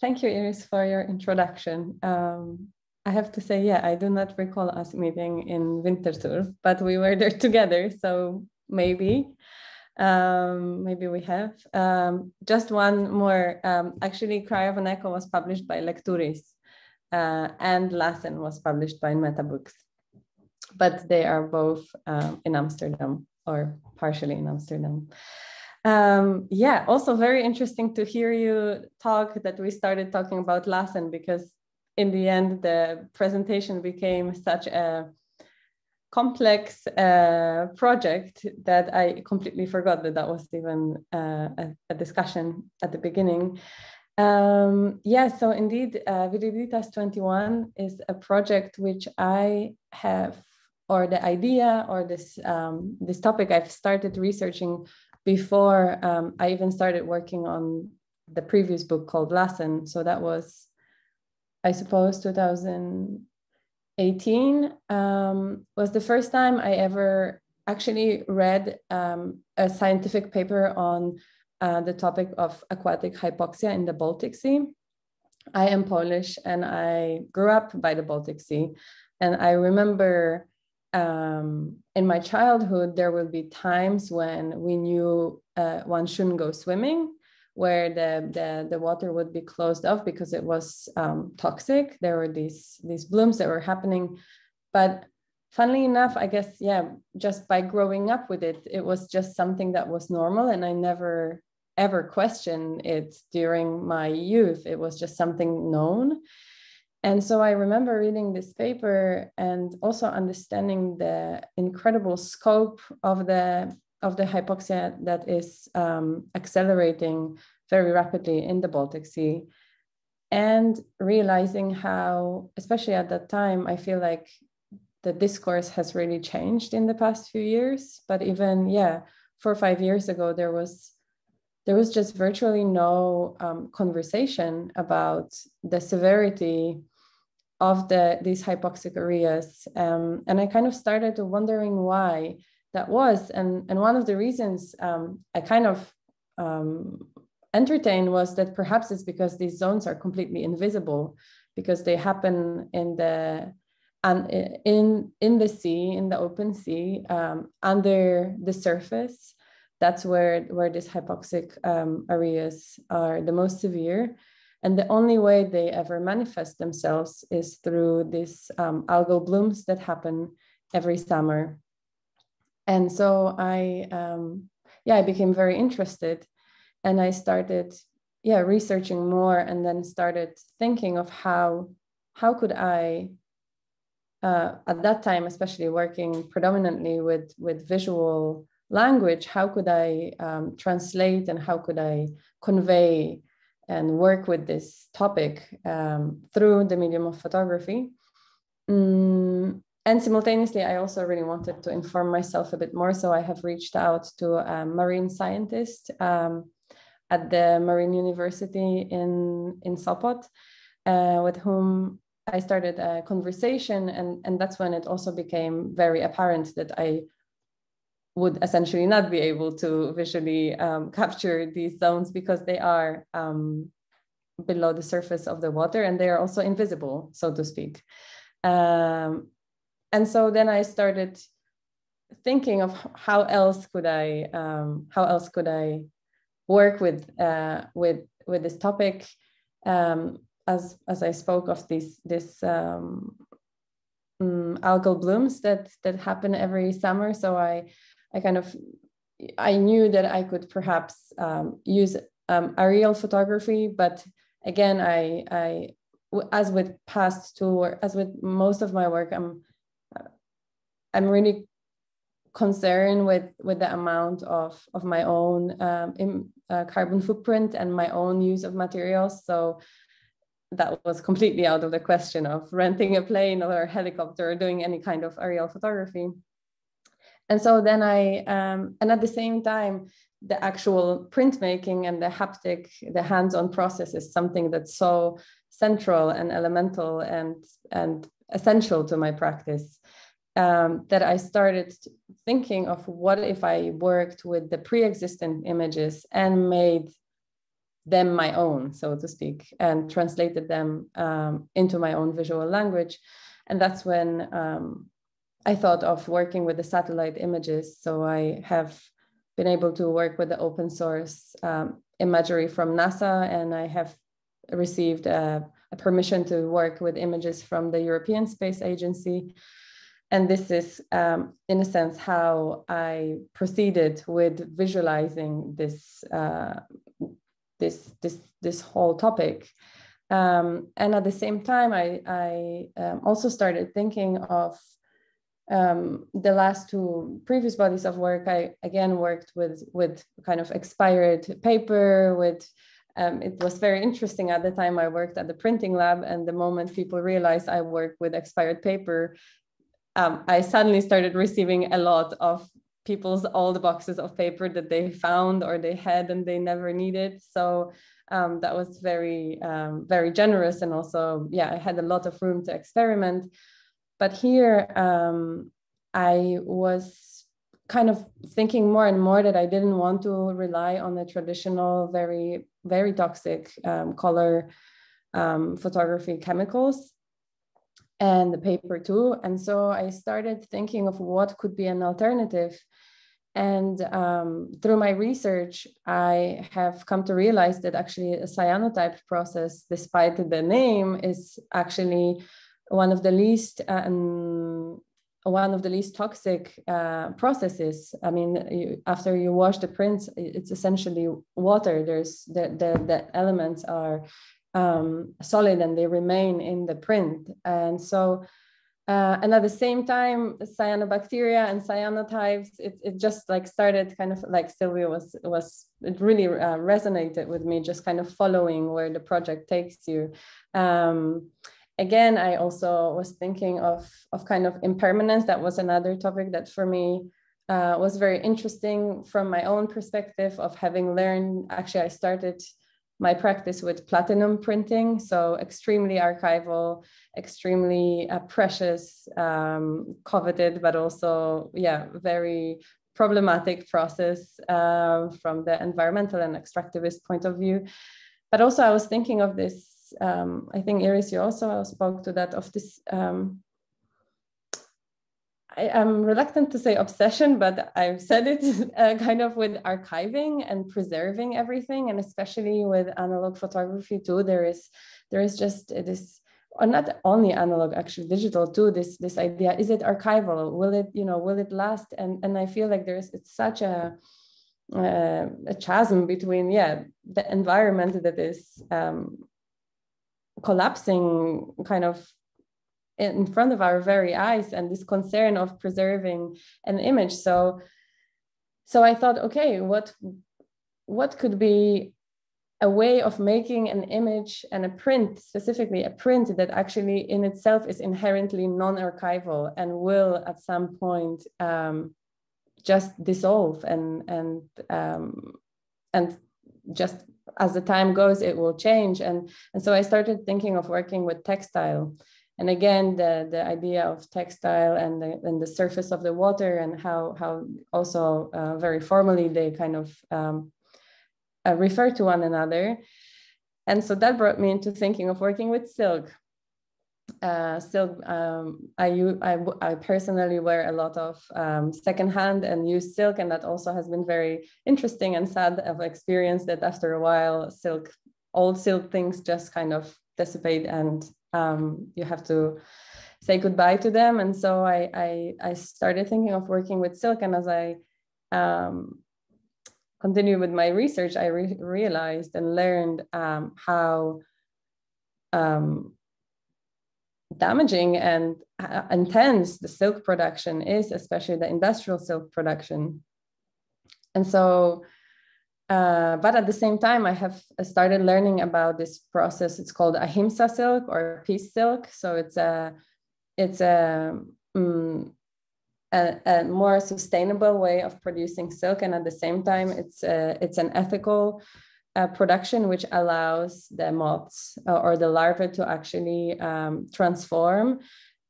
Thank you, Iris, for your introduction. I have to say, yeah, I do not recall us meeting in Winterthur, but we were there together, so maybe we have. Just one more. Actually, Cry of an Echo was published by Lecturis, and Lassen was published by Meta Books. But they are both in Amsterdam, or partially in Amsterdam. Yeah, also very interesting to hear you talk that we started talking about Lassen, because in the end, the presentation became such a complex project that I completely forgot that was even a discussion at the beginning. Yeah, so indeed, Viriditas 21 is a project which I have, or the idea, or this topic I've started researching before I even started working on the previous book called Lassen. So that was, I suppose, 2018 was the first time I ever actually read a scientific paper on the topic of aquatic hypoxia in the Baltic Sea. I am Polish and I grew up by the Baltic Sea. And I remember in my childhood, there would be times when we knew one shouldn't go swimming, where the water would be closed off because it was toxic. There were these blooms that were happening. But funnily enough, I guess, yeah, just by growing up with it, it was just something that was normal, and I never ever questioned it during my youth. It was just something known. And so I remember reading this paper and also understanding the incredible scope of the hypoxia that is accelerating very rapidly in the Baltic Sea, and realizing how, especially at that time, I feel like the discourse has really changed in the past few years. But even 4 or 5 years ago, there was just virtually no conversation about the severity of these hypoxic areas. And I kind of started wondering why that was. And one of the reasons I kind of entertained was that perhaps it's because these zones are completely invisible, because they happen in the sea, in the open sea, under the surface. That's where these hypoxic areas are the most severe. And the only way they ever manifest themselves is through these algal blooms that happen every summer. And so I became very interested, and I started researching more, and then started thinking of how could I, at that time, especially working predominantly with visual language, how could I translate and how could I convey and work with this topic through the medium of photography. And simultaneously, I also really wanted to inform myself a bit more. So I have reached out to a marine scientist at the Marine University in Sopot, with whom I started a conversation. And that's when it also became very apparent that I would essentially not be able to visually capture these zones, because they are below the surface of the water, and they are also invisible, so to speak. And so then I started thinking of how else could I work with this topic, as I spoke of this algal blooms that happen every summer. So I knew that I could perhaps use aerial photography, but again, I as with most of my work, I'm really concerned with the amount of my own carbon footprint and my own use of materials. So that was completely out of the question of renting a plane or a helicopter or doing any kind of aerial photography. And so then and at the same time, the actual printmaking and the haptic, the hands-on process is something that's so central and elemental and essential to my practice, that I started thinking of what if I worked with the pre-existing images and made them my own, so to speak, and translated them into my own visual language. And that's when I thought of working with the satellite images. So I have been able to work with the open source imagery from NASA, and I have received a permission to work with images from the European Space Agency. And this is, in a sense, how I proceeded with visualizing this whole topic. And at the same time, I also started thinking of the last two previous bodies of work. I again worked with kind of expired paper. It was very interesting at the time. I worked at the printing lab, and the moment people realized I work with expired paper, I suddenly started receiving a lot of people's old boxes of paper that they found or they had and they never needed. So that was very, very generous. And also, I had a lot of room to experiment. But here I was kind of thinking more and more that I didn't want to rely on the traditional, very, very toxic color photography chemicals, and the paper too. And so I started thinking of what could be an alternative. And through my research, I have come to realize that actually a cyanotype process, despite the name, is actually one of the least one of the least toxic processes. I mean, after you wash the prints, it's essentially water. There's the elements are solid and they remain in the print. And so, and at the same time, cyanobacteria and cyanotypes, it just like started kind of like Silvy it really resonated with me, just kind of following where the project takes you. Again, I also was thinking of kind of impermanence. That was another topic that for me was very interesting from my own perspective of having learned. Actually, I started my practice with platinum printing, so extremely archival, extremely precious, coveted, but also, yeah, very problematic process from the environmental and extractivist point of view. But also I was thinking of this, I think Iris, you also spoke to that, of this, I'm reluctant to say obsession, but I've said it kind of with archiving and preserving everything, and especially with analog photography too. There is just this, or not only analog, actually digital too. This idea: is it archival? Will it last? And I feel like it's such a chasm between the environment that is collapsing kind of in front of our very eyes, and this concern of preserving an image. So I thought, okay, what could be a way of making an image and a print, specifically a print that actually in itself is inherently non-archival and will at some point just dissolve and just as the time goes, it will change. And so I started thinking of working with textile. And again, the idea of textile and the surface of the water, and how also very formally they kind of refer to one another. And so that brought me into thinking of working with silk. I personally wear a lot of secondhand and used silk, and that also has been very interesting and sad. I've experienced that after a while, old silk things just kind of dissipate, and you have to say goodbye to them. And so I started thinking of working with silk, and as I continue with my research, I realized and learned how damaging and intense the silk production is, especially the industrial silk production. And so, but at the same time, I have started learning about this process. It's called ahimsa silk or peace silk. So it's a more sustainable way of producing silk, and at the same time, it's an ethical production which allows the moths or the larvae to actually transform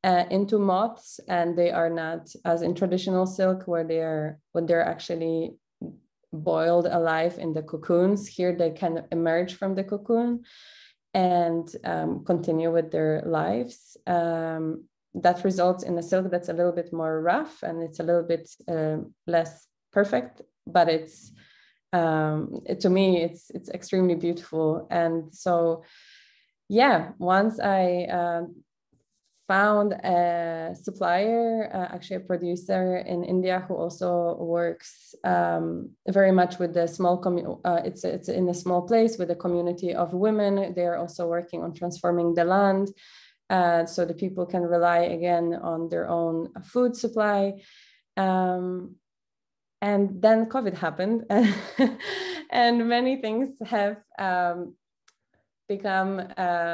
into moths, and they are not as in traditional silk where they're actually boiled alive in the cocoons. Here they can emerge from the cocoon and continue with their lives. That results in a silk that's a little bit more rough, and it's a little bit less perfect, but it's to me it's extremely beautiful. And so once I found a supplier, actually a producer in India, who also works very much with the small it's in a small place with a community of women. They are also working on transforming the land so the people can rely again on their own food supply. And then COVID happened, and many things have become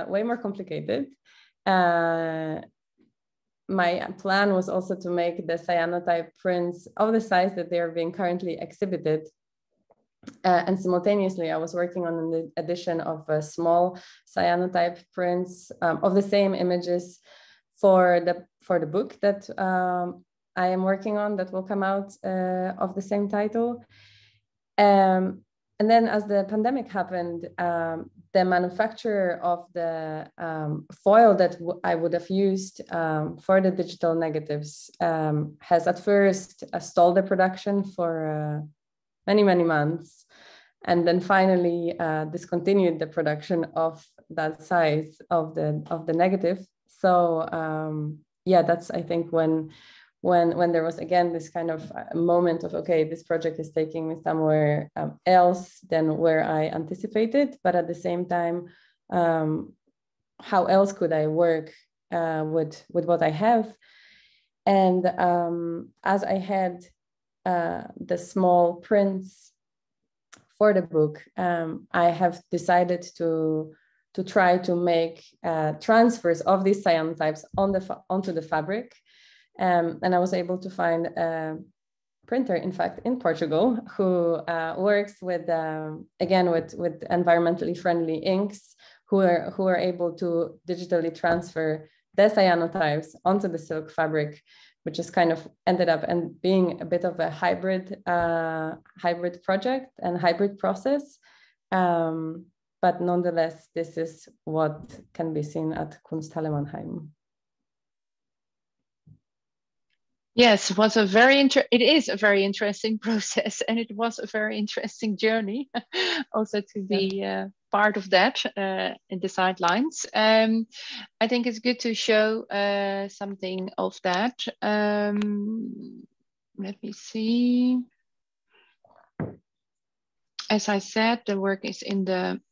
way more complicated. My plan was also to make the cyanotype prints of the size that they are being currently exhibited. And simultaneously, I was working on the addition of small cyanotype prints of the same images for the book that I am working on, that will come out of the same title. And then as the pandemic happened, the manufacturer of the foil that I would have used for the digital negatives has at first stalled the production for many months, and then finally discontinued the production of that size of the negative. So that's, I think, when when there was again this kind of moment of, okay, this project is taking me somewhere else than where I anticipated, but at the same time, how else could I work with what I have? And as I had the small prints for the book, I have decided to try to make transfers of these cyanotypes onto the fabric. And I was able to find a printer, in fact, in Portugal, who works with, again, with environmentally friendly inks, who are able to digitally transfer the cyanotypes onto the silk fabric, which is kind of ended up and being a bit of a hybrid project and hybrid process. But nonetheless, this is what can be seen at Kunsthalle Mannheim. Yes, it was it is a very interesting process, and it was a very interesting journey also to be part of that in the sidelines. I think it's good to show something of that. Let me see. As I said, the work is in the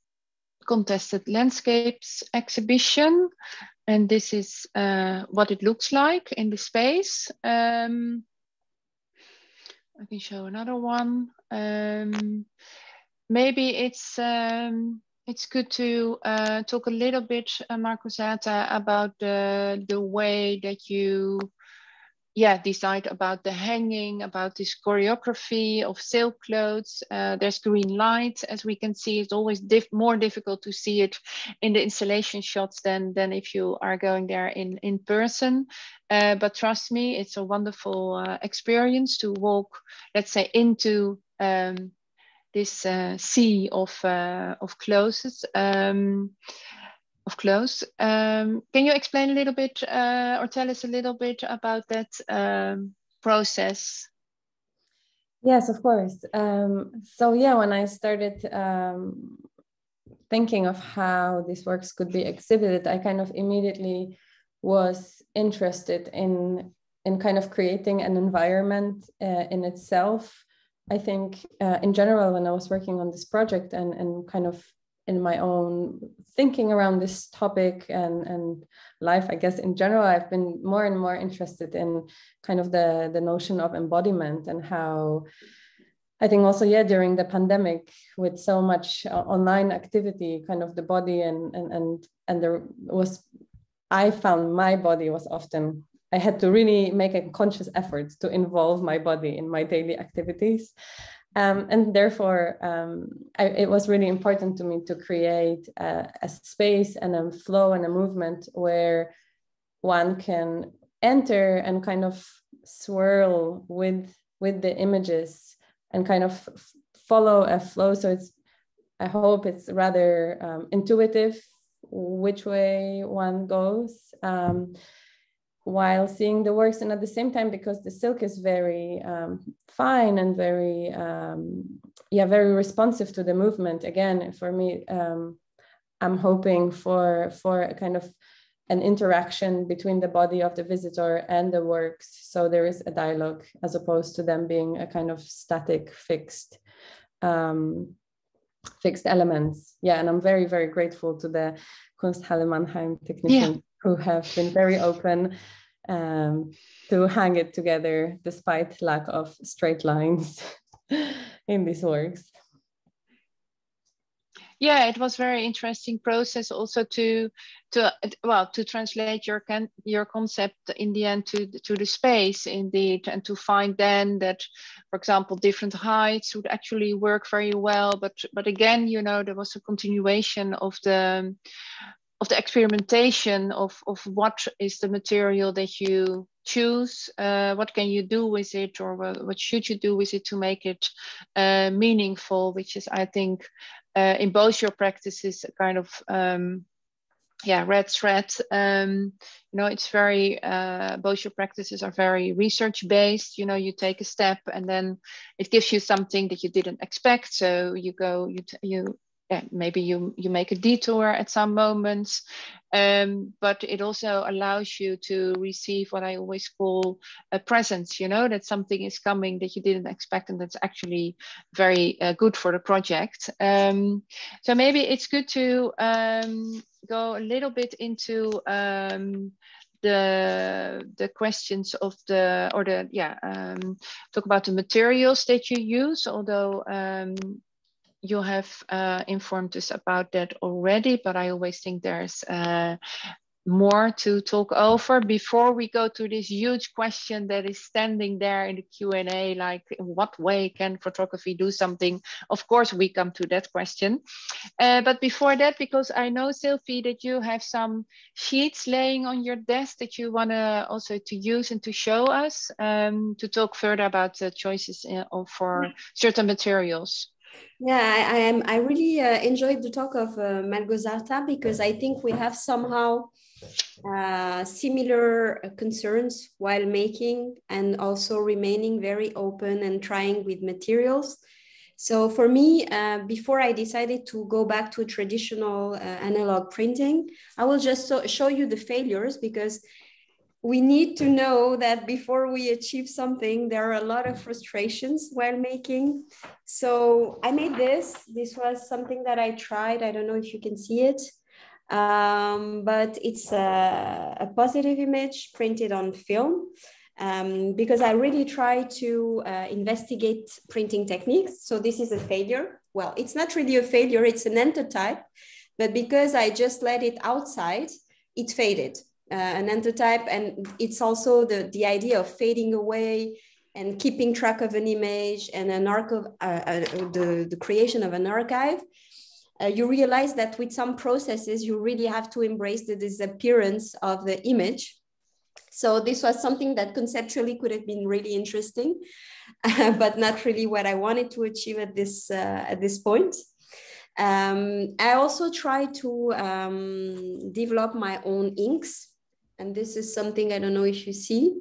Contested Landscapes exhibition. And this is what it looks like in the space. I can show another one. Maybe it's good to talk a little bit, Małgorzata, about the way that you decide about the hanging, about this choreography of silk clothes. There's green light, as we can see. It's always more difficult to see it in the installation shots than if you are going there in person. But trust me, it's a wonderful experience to walk, let's say, into this sea of clothes. Can you explain a little bit or tell us a little bit about that process? Yes, of course. So yeah, when I started thinking of how these works could be exhibited, I kind of immediately was interested in kind of creating an environment in itself. I think in general, when I was working on this project and kind of in my own thinking around this topic and life, I guess in general, I've been more and more interested in kind of the notion of embodiment, and how I think also, during the pandemic, with so much online activity, kind of the body and there was, I found my body was often, I had to really make a conscious effort to involve my body in my daily activities. And therefore, it was really important to me to create a space and a flow and a movement where one can enter and kind of swirl with the images and kind of follow a flow. So I hope it's rather intuitive which way one goes, while seeing the works, and at the same time, because the silk is very fine and very very responsive to the movement. Again, for me, I'm hoping for a kind of an interaction between the body of the visitor and the works, so there is a dialogue as opposed to them being a kind of static, fixed elements. And I'm very, very grateful to the Kunsthalle Mannheim technicians who have been very open to hang it together despite lack of straight lines in these works. It was very interesting process also to translate your concept in the end to the space indeed, and to find then that, for example, different heights would actually work very well. But again, there was a continuation of the experimentation of what is the material that you choose, what can you do with it, or what should you do with it to make it meaningful, which is, I think, in both your practices, a kind of red thread. It's very, both your practices are very research based. You take a step and then it gives you something that you didn't expect. So you go, maybe you make a detour at some moments, But it also allows you to receive what I always call a presence, you know, that something is coming that you didn't expect, and that's actually very good for the project. So maybe it's good to go a little bit into the questions of the, or the, talk about the materials that you use, although you have informed us about that already, but I always think there's more to talk over before we go to this huge question that is standing there in the Q&A, like in what way can photography do something? Of course, we come to that question. But before that, because I know, Silvy, that you have some sheets laying on your desk that you want to also to use and to show us, to talk further about the choices for certain materials. Yeah, I really enjoyed the talk of Małgorzata, because I think we have somehow similar concerns while making, and also remaining very open and trying with materials. So for me, before I decided to go back to traditional analog printing, I will just show you the failures, because we need to know that before we achieve something, there are a lot of frustrations while making. So I made this. This was something that I tried. I don't know if you can see it, but it's a positive image printed on film, because I really try to investigate printing techniques. So this is a failure. Well, it's not really a failure, it's an endotype, but because I just let it outside, it faded. An endotype, and it's also the idea of fading away and keeping track of an image and an archive, the creation of an archive. You realize that with some processes, you really have to embrace the disappearance of the image. So this was something that conceptually could have been really interesting, but not really what I wanted to achieve at this point. I also try to develop my own inks. And this is something, I don't know if you see.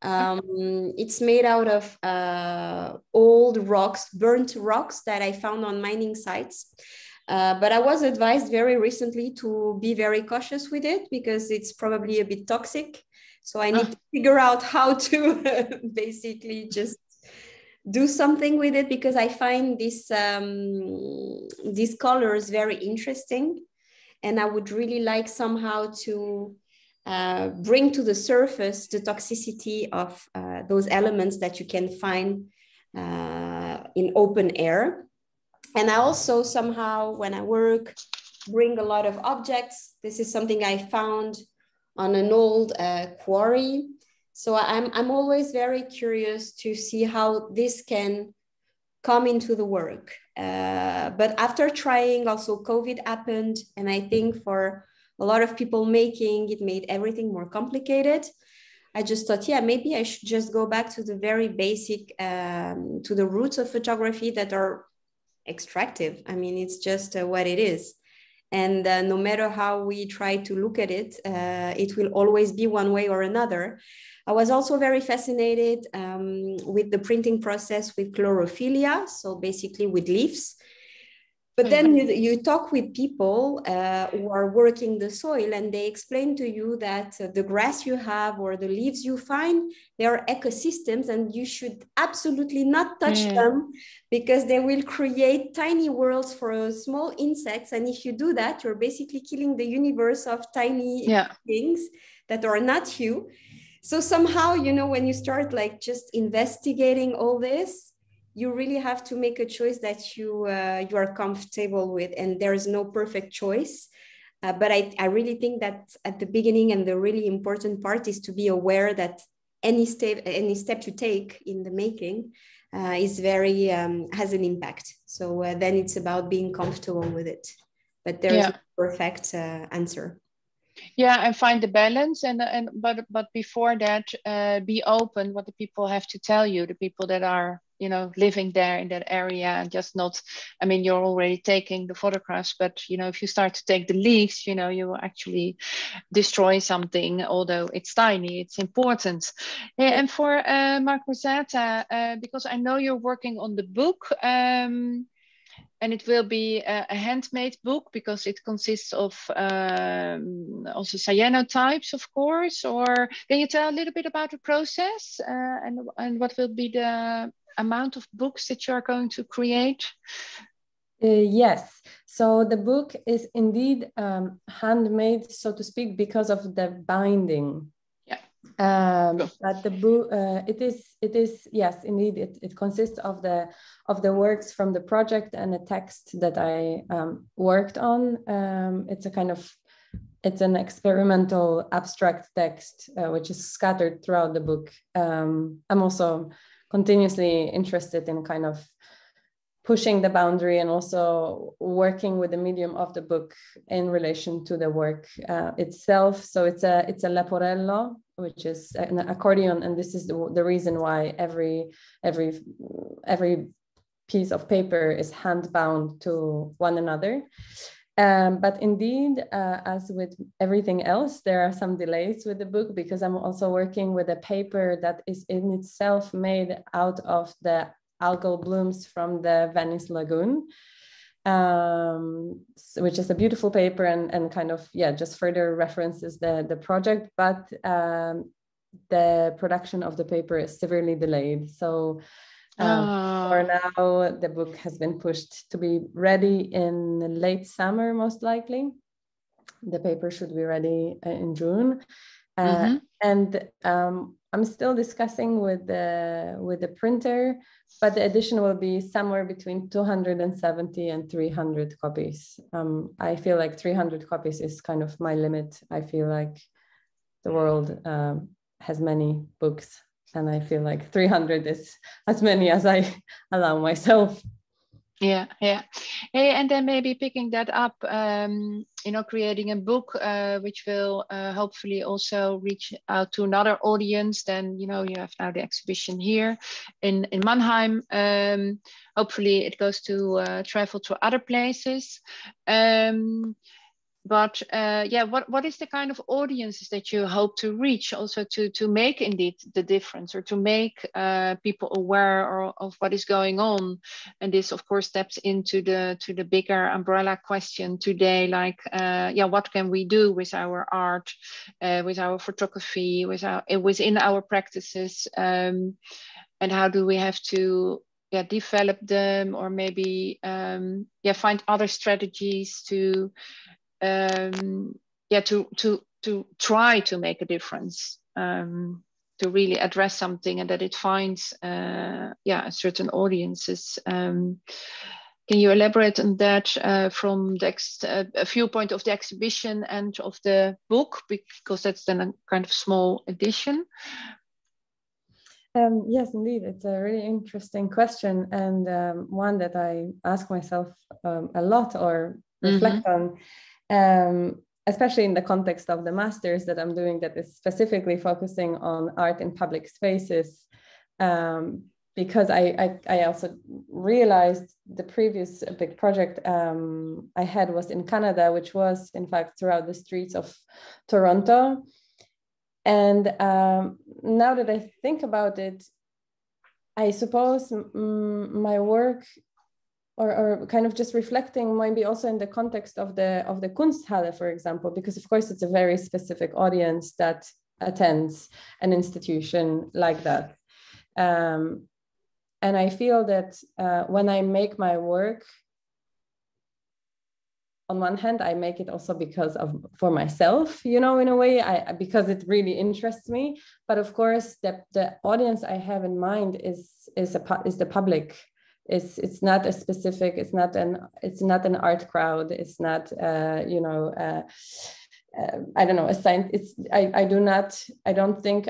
It's made out of old rocks, burnt rocks that I found on mining sites. But I was advised very recently to be very cautious with it, because it's probably a bit toxic. So I need to figure out how to basically just do something with it, because I find these colors very interesting. And I would really like somehow to bring to the surface the toxicity of those elements that you can find in open air. And I also somehow, when I work, bring a lot of objects. This is something I found on an old quarry. So I'm always very curious to see how this can come into the work. But after trying, also COVID happened. And I think for a lot of people making, it made everything more complicated. I just thought, yeah, maybe I should just go back to the very basic, to the roots of photography that are extractive. I mean, it's just what it is. And no matter how we try to look at it, it will always be one way or another. I was also very fascinated with the printing process with chlorophylla, so basically with leaves. But then you talk with people who are working the soil, and they explain to you that the grass you have or the leaves you find, they are ecosystems, and you should absolutely not touch them, because they will create tiny worlds for small insects. And if you do that, you're basically killing the universe of tiny things that are not you. So somehow, you know, when you start like just investigating all this, you really have to make a choice that you are comfortable with, and there is no perfect choice. But I really think that at the beginning, and the really important part is to be aware that any step you take in the making is very has an impact. So then it's about being comfortable with it. But there is no perfect answer. Yeah, and find the balance, but before that, be open what the people have to tell you, the people that are, you know, living there in that area, and just not, I mean, you're already taking the photographs, but you know, if you start to take the leaves, you know, you will actually destroy something, although it's tiny, it's important. And for Małgorzata, because I know you're working on the book, and it will be a handmade book because it consists of also cyanotypes, of course. Or can you tell a little bit about the process and what will be the amount of books that you are going to create? Yes, so the book is indeed handmade, so to speak, because of the binding. But the book, it is yes, indeed, it consists of the works from the project and a text that I worked on. It's an experimental abstract text which is scattered throughout the book. I'm also continuously interested in kind of pushing the boundary and also working with the medium of the book in relation to the work itself. So it's a leporello, which is an accordion, and this is the reason why every piece of paper is hand bound to one another. But indeed, as with everything else, there are some delays with the book because I'm also working with a paper that is in itself made out of the algal blooms from the Venice Lagoon, which is a beautiful paper and kind of, just further references the project, but the production of the paper is severely delayed. So for now, the book has been pushed to be ready in late summer, most likely. The paper should be ready in June. And I'm still discussing with the printer, but the edition will be somewhere between 270 and 300 copies. I feel like 300 copies is kind of my limit. I feel like the world has many books, and I feel like 300 is as many as I allow myself. Yeah. And then maybe picking that up, creating a book which will hopefully also reach out to another audience. Then, you have now the exhibition here in Mannheim. Hopefully it goes to travel to other places. But what is the kind of audiences that you hope to reach, also to make indeed the difference, or to make people aware of what is going on? And this, of course, steps into the bigger umbrella question today, like what can we do with our art, with our photography, within our practices, and how do we have to develop them, or maybe find other strategies to try to make a difference, to really address something, and that it finds certain audiences. Can you elaborate on that from the viewpoint of the exhibition and of the book, because that's then a kind of small edition? Yes, indeed, it's a really interesting question, and one that I ask myself a lot or reflect on. Especially in the context of the master's that I'm doing, that is specifically focusing on art in public spaces, because I also realized the previous big project I had was in Canada, which was in fact throughout the streets of Toronto. And now that I think about it, I suppose my work, or kind of just reflecting, maybe also in the context of the Kunsthalle, for example, because of course it's a very specific audience that attends an institution like that. And I feel that when I make my work, on one hand, I make it also for myself, in a way, because it really interests me. But of course, the audience I have in mind is the public. It's not a specific. It's not an art crowd. It's not I don't know, a sign. I don't think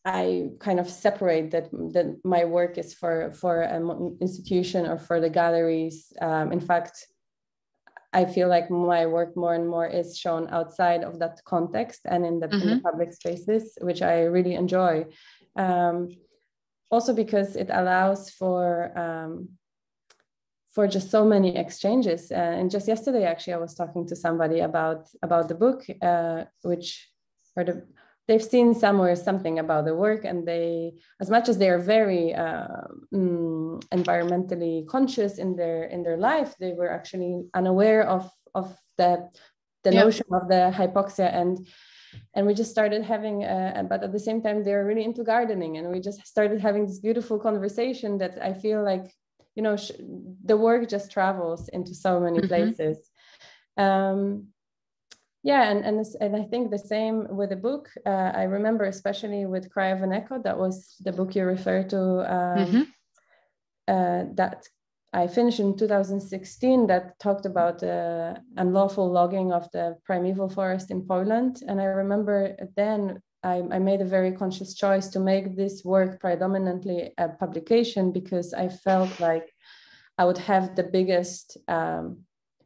I kind of separate that my work is for an institution or for the galleries. In fact, I feel like my work more and more is shown outside of that context and in the public spaces, which I really enjoy. Also because it allows for just so many exchanges. And just yesterday, actually, I was talking to somebody about the book, they've seen somewhere something about the work, and they, as much as they are very environmentally conscious in their life, they were actually unaware of the notion of the hypoxia, and we just started having but at the same time they're really into gardening, and we just started having this beautiful conversation that I feel like, you know, the work just travels into so many places. Yeah, and I think the same with the book. I remember especially with Cry of an Echo, that was the book you referred to, that I finished in 2016, that talked about the unlawful logging of the primeval forest in Poland. And I remember then I made a very conscious choice to make this work predominantly a publication, because I felt like I would have the biggest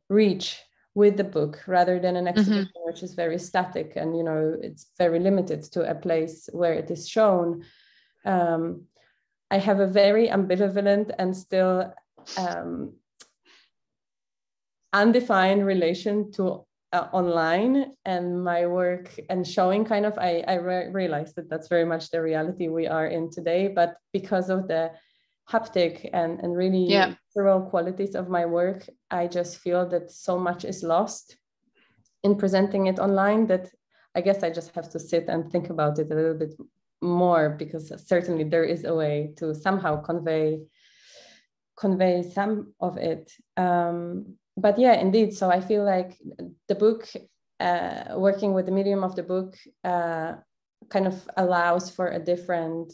reach with the book, rather than an exhibition which is very static and, you know, it's very limited to a place where it is shown. I have a very ambivalent and still undefined relation to online and my work and showing kind of, I realized that that's very much the reality we are in today, but because of the haptic and really visceral qualities of my work, I just feel that so much is lost in presenting it online, that I guess I just have to sit and think about it a little bit more, because certainly there is a way to somehow convey some of it. But yeah, indeed. So I feel like the book, working with the medium of the book, kind of allows for a different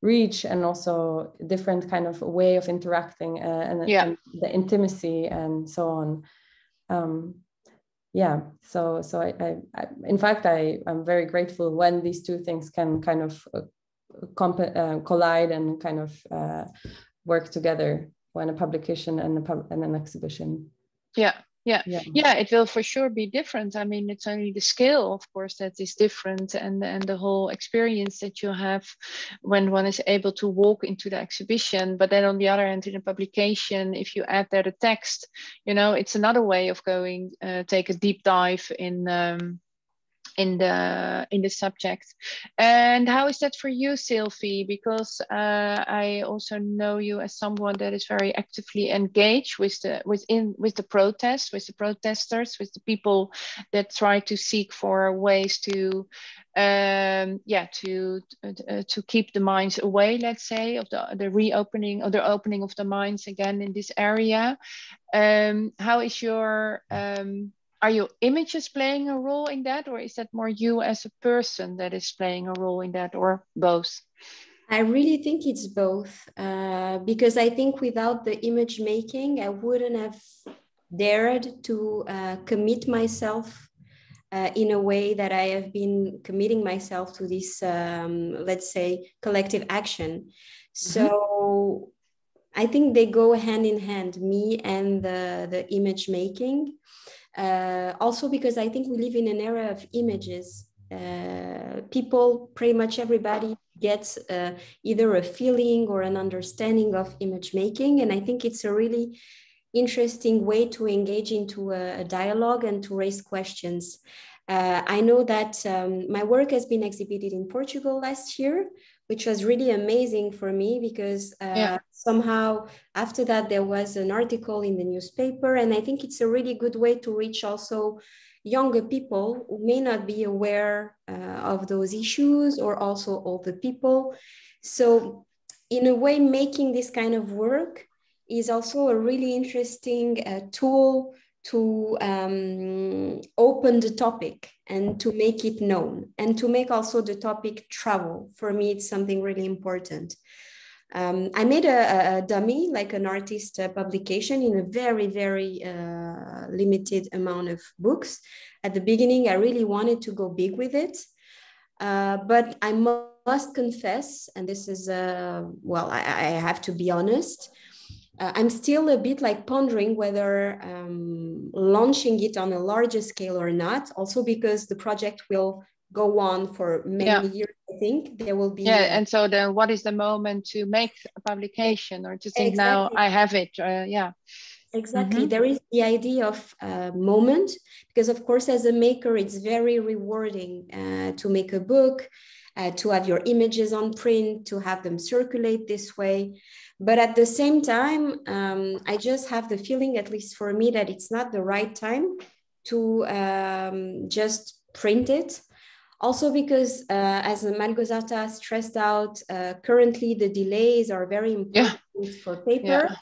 reach, and also a different kind of way of interacting, and the intimacy and so on. So I in fact, I'm very grateful when these two things can kind of collide and kind of work together, when a publication and an exhibition. Yeah, it will for sure be different. I mean, it's only the scale, of course, that is different, and the whole experience that you have when one is able to walk into the exhibition. But then on the other hand, in a publication, if you add there the text, you know, it's another way of going, take a deep dive in the subject. And how is that for you, Silvy? Because I also know you as someone that is very actively engaged with the protests, with the protesters, with the people that try to seek for ways to keep the minds away, let's say, of the reopening or the opening of the minds again in this area. How is your are your images playing a role in that, or is that more you as a person that is playing a role in that, or both? I really think it's both, because I think without the image making, I wouldn't have dared to commit myself in a way that I have been committing myself to this, let's say, collective action. So I think they go hand in hand, me and the image making. Also because I think we live in an era of images. People, pretty much everybody gets either a feeling or an understanding of image making. And I think it's a really interesting way to engage into a dialogue and to raise questions. I know that my work has been exhibited in Portugal last year, which was really amazing for me, because somehow after that there was an article in the newspaper, and I think it's a really good way to reach also younger people who may not be aware of those issues, or also older people. So in a way, making this kind of work is also a really interesting tool to open the topic and to make it known, and to make also the topic travel. For me, it's something really important. I made a dummy, like an artist publication, in a very, very limited amount of books. At the beginning, I really wanted to go big with it. But I must confess, and this is, well, I have to be honest, I'm still a bit like pondering whether launching it on a larger scale or not, also because the project will go on for many years. I think there will be and so then what is the moment to make a publication, or to think, exactly, now I have it? Exactly. There is the idea of moment, because of course, as a maker, it's very rewarding to make a book, to have your images on print, to have them circulate this way. But at the same time, I just have the feeling, at least for me, that it's not the right time to just print it. Also because, as Małgorzata stressed out, currently the delays are very important for paper. Yeah.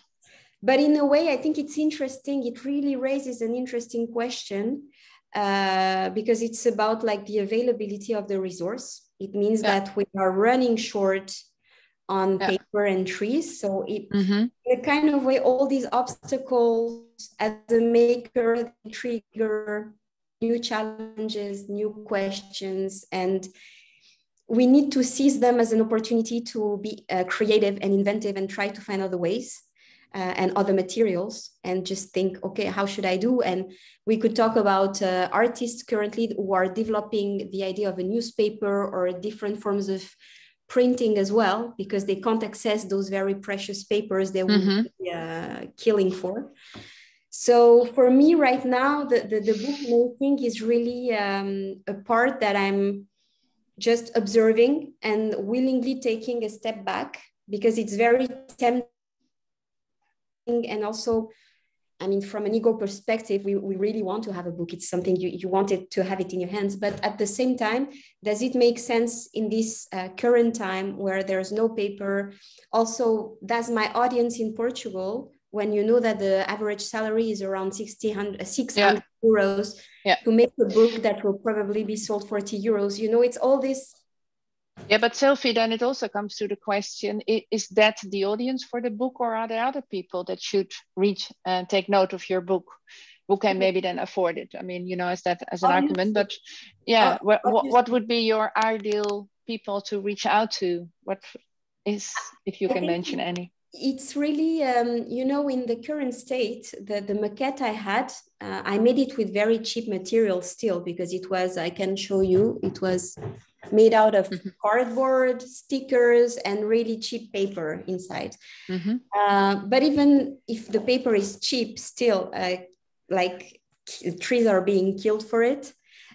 But in a way, I think it's interesting. It really raises an interesting question because it's about like the availability of the resource. It means that we are running short on paper and trees. So it, in a kind of way, all these obstacles as a maker trigger new challenges, new questions, and we need to seize them as an opportunity to be creative and inventive and try to find other ways and other materials, and just think, okay, how should I do? And we could talk about artists currently who are developing the idea of a newspaper or different forms of printing as well, because they can't access those very precious papers they would be killing for. So for me right now, the book making is really a part that I'm just observing and willingly taking a step back, because it's very tempting. And also, I mean, from an ego perspective, we really want to have a book. It's something you wanted to have it in your hands. But at the same time, does it make sense in this current time where there's no paper? Also, does my audience in Portugal, when you know that the average salary is around 600 euros, to make a book that will probably be sold 40 euros, you know, it's all this. Yeah, but Silvy, then it also comes to the question, is that the audience for the book, or are there other people that should reach and take note of your book, who can maybe then afford it? I mean, you know, as an argument, but yeah, what would be your ideal people to reach out to? What is, if you can mention any? It's really, you know, in the current state, the maquette I had, I made it with very cheap materials still, because it was, I can show you, it was made out of cardboard, stickers, and really cheap paper inside. But even if the paper is cheap, still, like trees are being killed for it.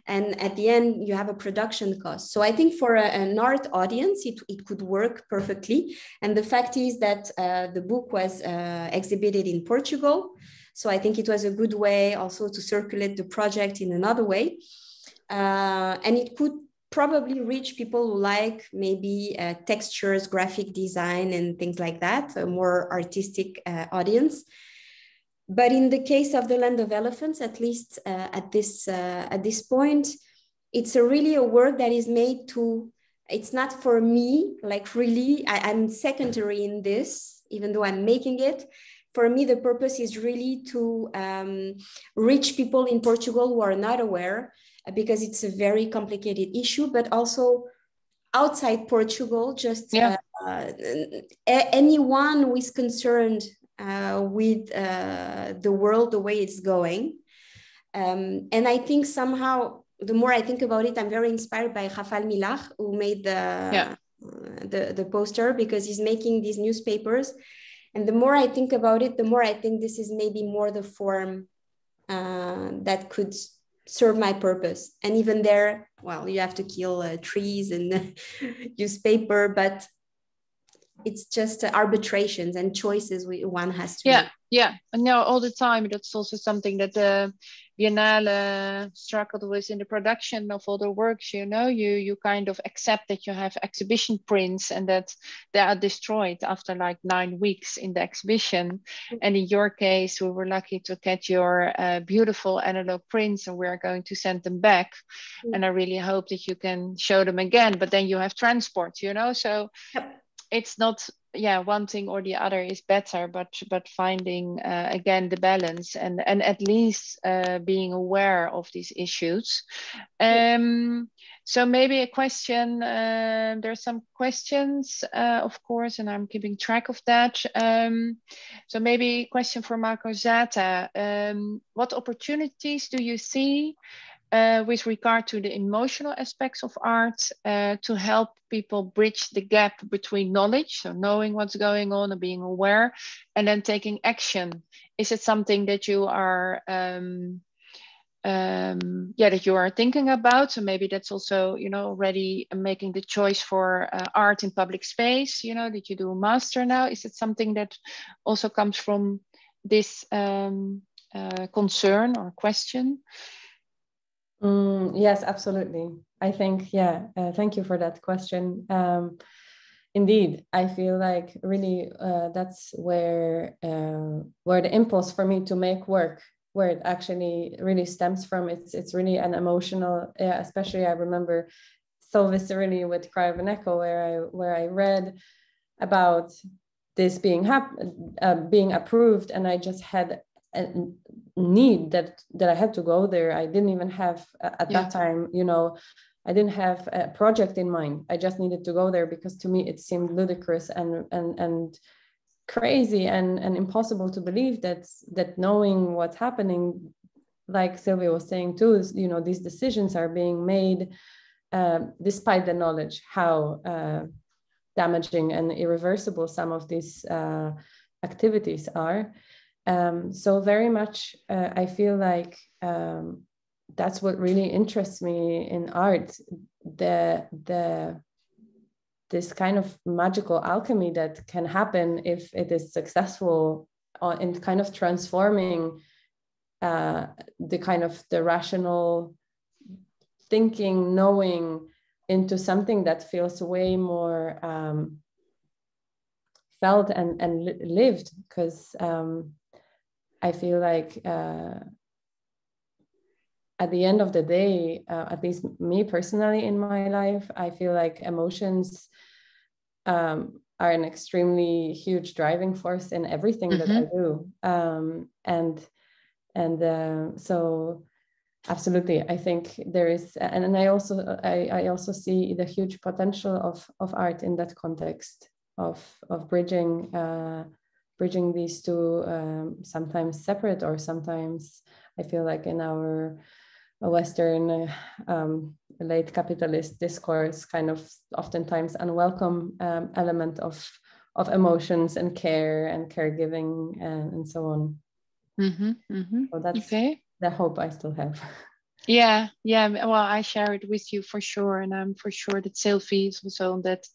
And at the end, you have a production cost. So I think for an art audience, it could work perfectly. And the fact is that the book was exhibited in Portugal. So I think it was a good way also to circulate the project in another way. And it could probably reach people who like maybe textures, graphic design, and things like that, a more artistic audience. But in the case of the Land of Elephants, at least at this point, it's really a work that is made to, it's not for me, like really, I'm secondary in this, even though I'm making it. For me, the purpose is really to reach people in Portugal who are not aware, because it's a very complicated issue, but also outside Portugal, just anyone who is concerned with the world, the way it's going. And I think somehow, the more I think about it, I'm very inspired by Rafael Millar, who made the poster, because he's making these newspapers. And the more I think about it, the more I think this is maybe more the form that could serve my purpose. And even there, well, you have to kill trees and use paper, but it's just arbitrations and choices one has to make. Yeah, and now all the time, that's also something that the Biennale struggled with in the production of all the works. You know, you kind of accept that you have exhibition prints and that they are destroyed after like 9 weeks in the exhibition. And in your case, we were lucky to get your beautiful analog prints, and we are going to send them back. And I really hope that you can show them again, but then you have transport, you know, so it's not, one thing or the other is better, but finding again the balance and at least being aware of these issues. So maybe a question, there's some questions, of course, and I'm keeping track of that. So maybe a question for Małgorzata. What opportunities do you see with regard to the emotional aspects of art, to help people bridge the gap between knowledge, so knowing what's going on and being aware, and then taking action. Is it something that you are that you are thinking about? So maybe that's also, you know, already making the choice for art in public space, you know, that you do a master now. Is it something that also comes from this concern or question? Yes, absolutely. I think, yeah, thank you for that question. Indeed, I feel like really that's where the impulse for me to make work, where it actually really stems from. It's really an emotional, especially I remember so viscerally with Cry of an Echo, where I read about this being approved, and I just had a need that I had to go there. I didn't even have at that time, you know, I didn't have a project in mind. I just needed to go there because to me it seemed ludicrous and crazy and impossible to believe that knowing what's happening, like Silvy was saying too, is, you know, these decisions are being made despite the knowledge how damaging and irreversible some of these activities are. So very much I feel like that's what really interests me in art, this kind of magical alchemy that can happen if it is successful in kind of transforming the rational thinking, knowing into something that feels way more felt and lived, because I feel like at the end of the day, at least me personally in my life, I feel like emotions are an extremely huge driving force in everything that I do. So absolutely, I think there is, and I also see the huge potential of art in that context of bridging these two, sometimes separate, or sometimes I feel like in our Western late capitalist discourse, kind of oftentimes unwelcome element of emotions and care and caregiving and so on. So that's the hope I still have. Yeah. Well, I share it with you for sure, and I'm for sure that Silvy is also on that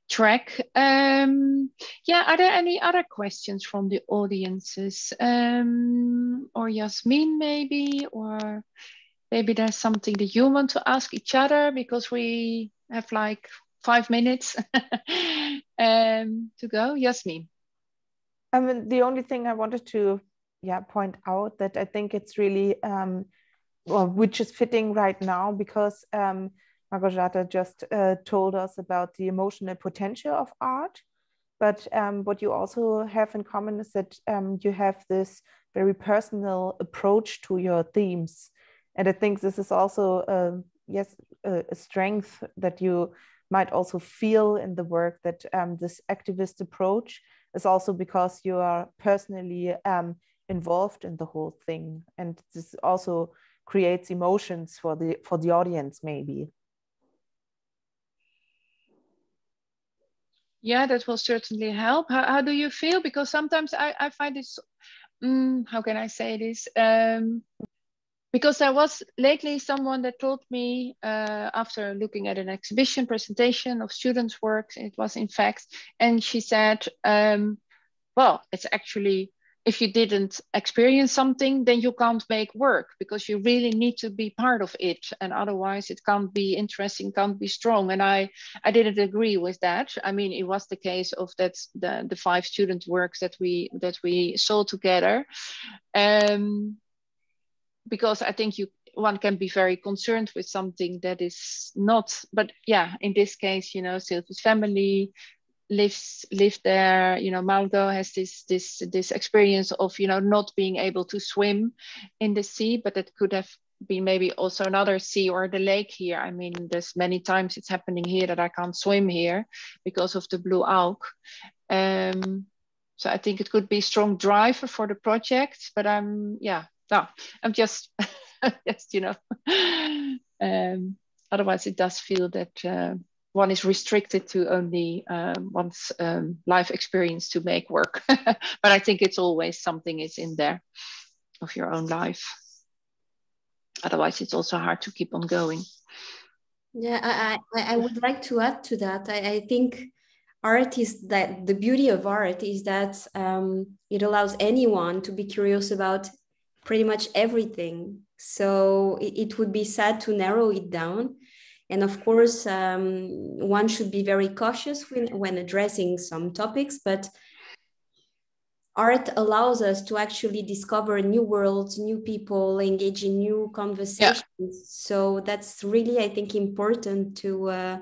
track. Are there any other questions from the audiences, or Yasmin maybe, or maybe there's something that you want to ask each other, because we have like 5 minutes to go. Yasmin. I mean, the only thing I wanted to point out that I think it's really which is fitting right now, because Małgorzata just told us about the emotional potential of art. But what you also have in common is that you have this very personal approach to your themes. And I think this is also, a strength that you might also feel in the work, that this activist approach is also because you are personally involved in the whole thing. And this also creates emotions for the audience, maybe. Yeah, that will certainly help. How do you feel? Because sometimes I find this, how can I say this? Because there was lately someone that told me after looking at an exhibition presentation of students' work, it was in fact, and she said, well, it's actually, if you didn't experience something, then you can't make work, because you really need to be part of it. And otherwise it can't be interesting, can't be strong. And I didn't agree with that. I mean, it was the case of that the 5 student works that we saw together. Because I think one can be very concerned with something that is not, but yeah, in this case, you know, Silvy's family lived there, you know, Małgo has this experience of, you know, not being able to swim in the sea, but it could have been maybe also another sea or the lake here. I mean, there's many times it's happening here that I can't swim here because of the blue algae. So I think it could be a strong driver for the project, but I'm just Just, otherwise it does feel that one is restricted to only one's life experience to make work. But I think it's always something is in there of your own life. Otherwise, it's also hard to keep on going. Yeah, I would like to add to that. I think art is that the beauty of art is that it allows anyone to be curious about pretty much everything. So it would be sad to narrow it down. And of course, one should be very cautious when addressing some topics, but art allows us to actually discover new worlds, new people, engage in new conversations. Yeah. So that's really, I think, important to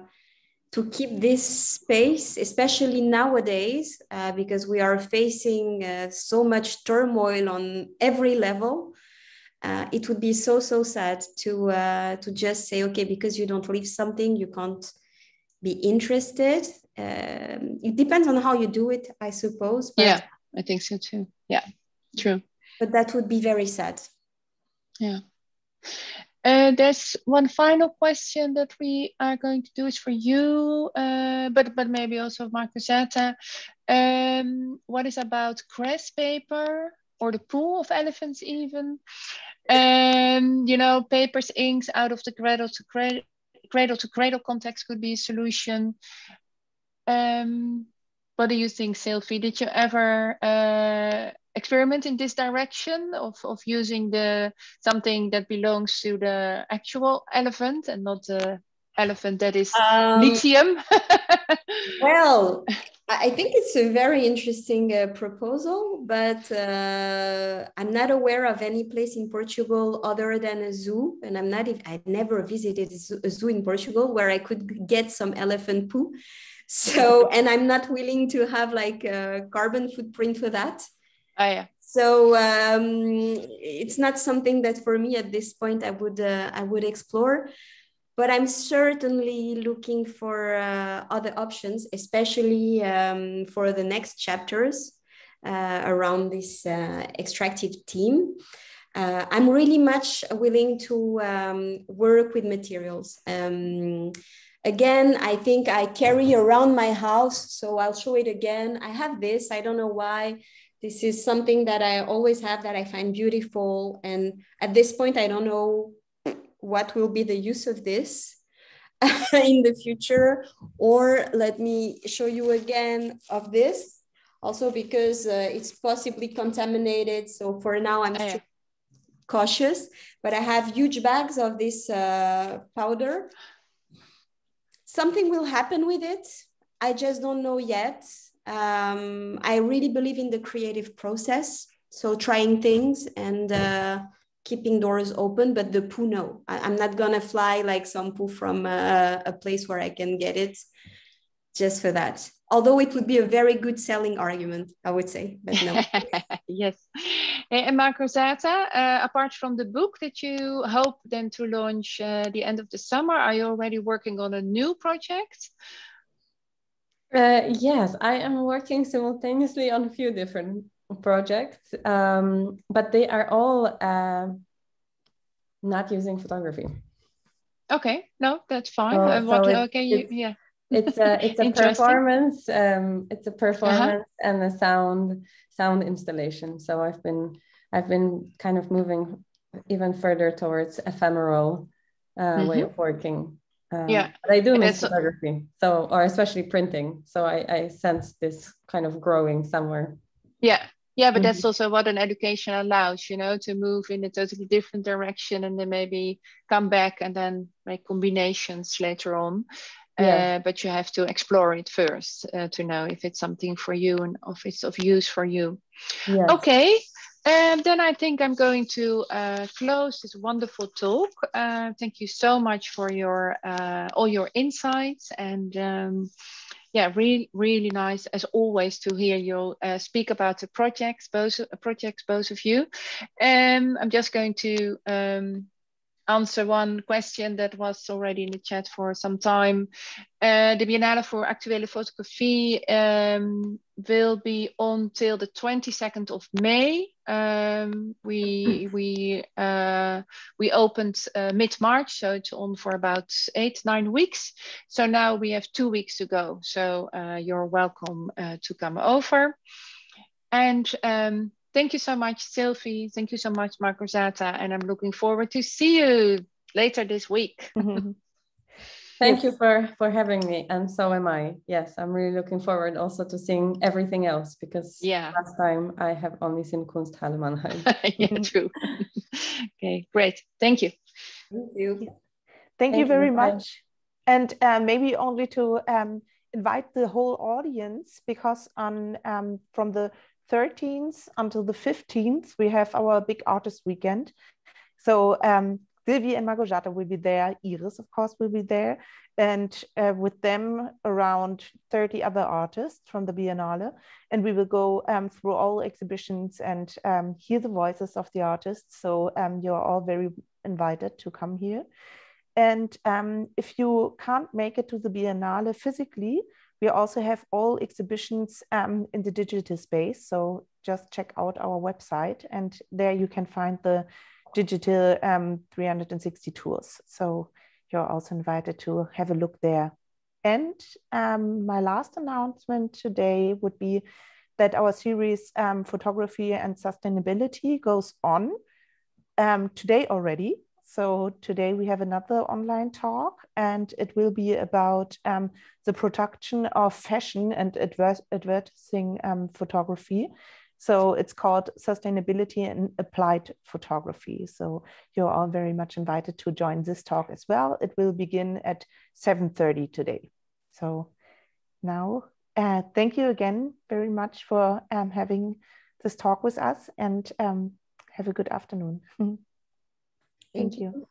keep this space, especially nowadays, because we are facing so much turmoil on every level. It would be so sad to just say, okay, because you don't live something, you can't be interested. It depends on how you do it, I suppose. But yeah, I think so too. Yeah, true. But that would be very sad. Yeah. There's one final question that we are going to do is for you, but maybe also Małgorzata. What is about crest paper or the pool of elephants even? Papers, inks out of the cradle to cradle context could be a solution. What do you think, Silvy? Did you ever experiment in this direction of using something that belongs to the actual elephant and not the elephant that is lithium? Well, I think it's a very interesting proposal, but I'm not aware of any place in Portugal other than a zoo, and I never visited a zoo in Portugal where I could get some elephant poo. So, and I'm not willing to have like a carbon footprint for that. Oh, yeah. So it's not something that for me at this point I would explore. But I'm certainly looking for other options, especially for the next chapters around this extractive theme. I'm really much willing to work with materials. Again, I think I carry around my house, so I'll show it again. I have this, I don't know why. This is something that I always have that I find beautiful. And at this point, I don't know what will be the use of this in the future. Or let me show you again of this, also because it's possibly contaminated. So for now, I'm still cautious, but I have huge bags of this powder. Something will happen with it. I just don't know yet. I really believe in the creative process. So trying things and keeping doors open, but the poo, no. I'm not gonna fly like some poo from a place where I can get it just for that. Although it would be a very good selling argument, I would say, but no. Yes. And Małgorzata, apart from the book that you hope then to launch the end of the summer, are you already working on a new project? Yes, I am working simultaneously on a few different projects, but they are all not using photography. Okay, no, that's fine. Yeah. It's a performance. It's a performance and a sound installation. So I've been kind of moving even further towards ephemeral way of working. But I do miss photography, or especially printing. So I sense this kind of growing somewhere. Yeah, but that's also what an education allows, to move in a totally different direction and then maybe come back and then make combinations later on. But you have to explore it first to know if it's something for you and if it's of use for you. Yes. Okay. And then I think I'm going to close this wonderful talk. Thank you so much for your all your insights, and really, really nice as always to hear you speak about the projects, both of you. I'm just going to answer one question that was already in the chat for some time. The Biennale for Actuele Fotografie will be on till the 22nd of May. We opened mid-March, so it's on for about 8-9 weeks. So now we have 2 weeks to go. So you're welcome to come over. And thank you so much, Silvy. Thank you so much, Małgorzata. And I'm looking forward to see you later this week. Thank you for having me. And so am I. Yes, I'm really looking forward also to seeing everything else, because last time I have only seen Kunsthalle Mannheim. Yeah, true. Okay, great. Thank you. Thank you. Thank you very much. And maybe only to invite the whole audience, because on from the 13th until the 15th, we have our big artist weekend. So Silvy and Małgorzata will be there. Iris, of course, will be there. And with them, around 30 other artists from the Biennale. And we will go through all exhibitions and hear the voices of the artists. So you're all very invited to come here. And if you can't make it to the Biennale physically, we also have all exhibitions in the digital space. So just check out our website, and there you can find the digital 360 tours. So you're also invited to have a look there. And my last announcement today would be that our series Photography and Sustainability goes on today already. So today we have another online talk, and it will be about the production of fashion and advertising photography. So it's called Sustainability and Applied Photography. So you're all very much invited to join this talk as well. It will begin at 7:30 today. So now, thank you again very much for having this talk with us, and have a good afternoon. Thank you.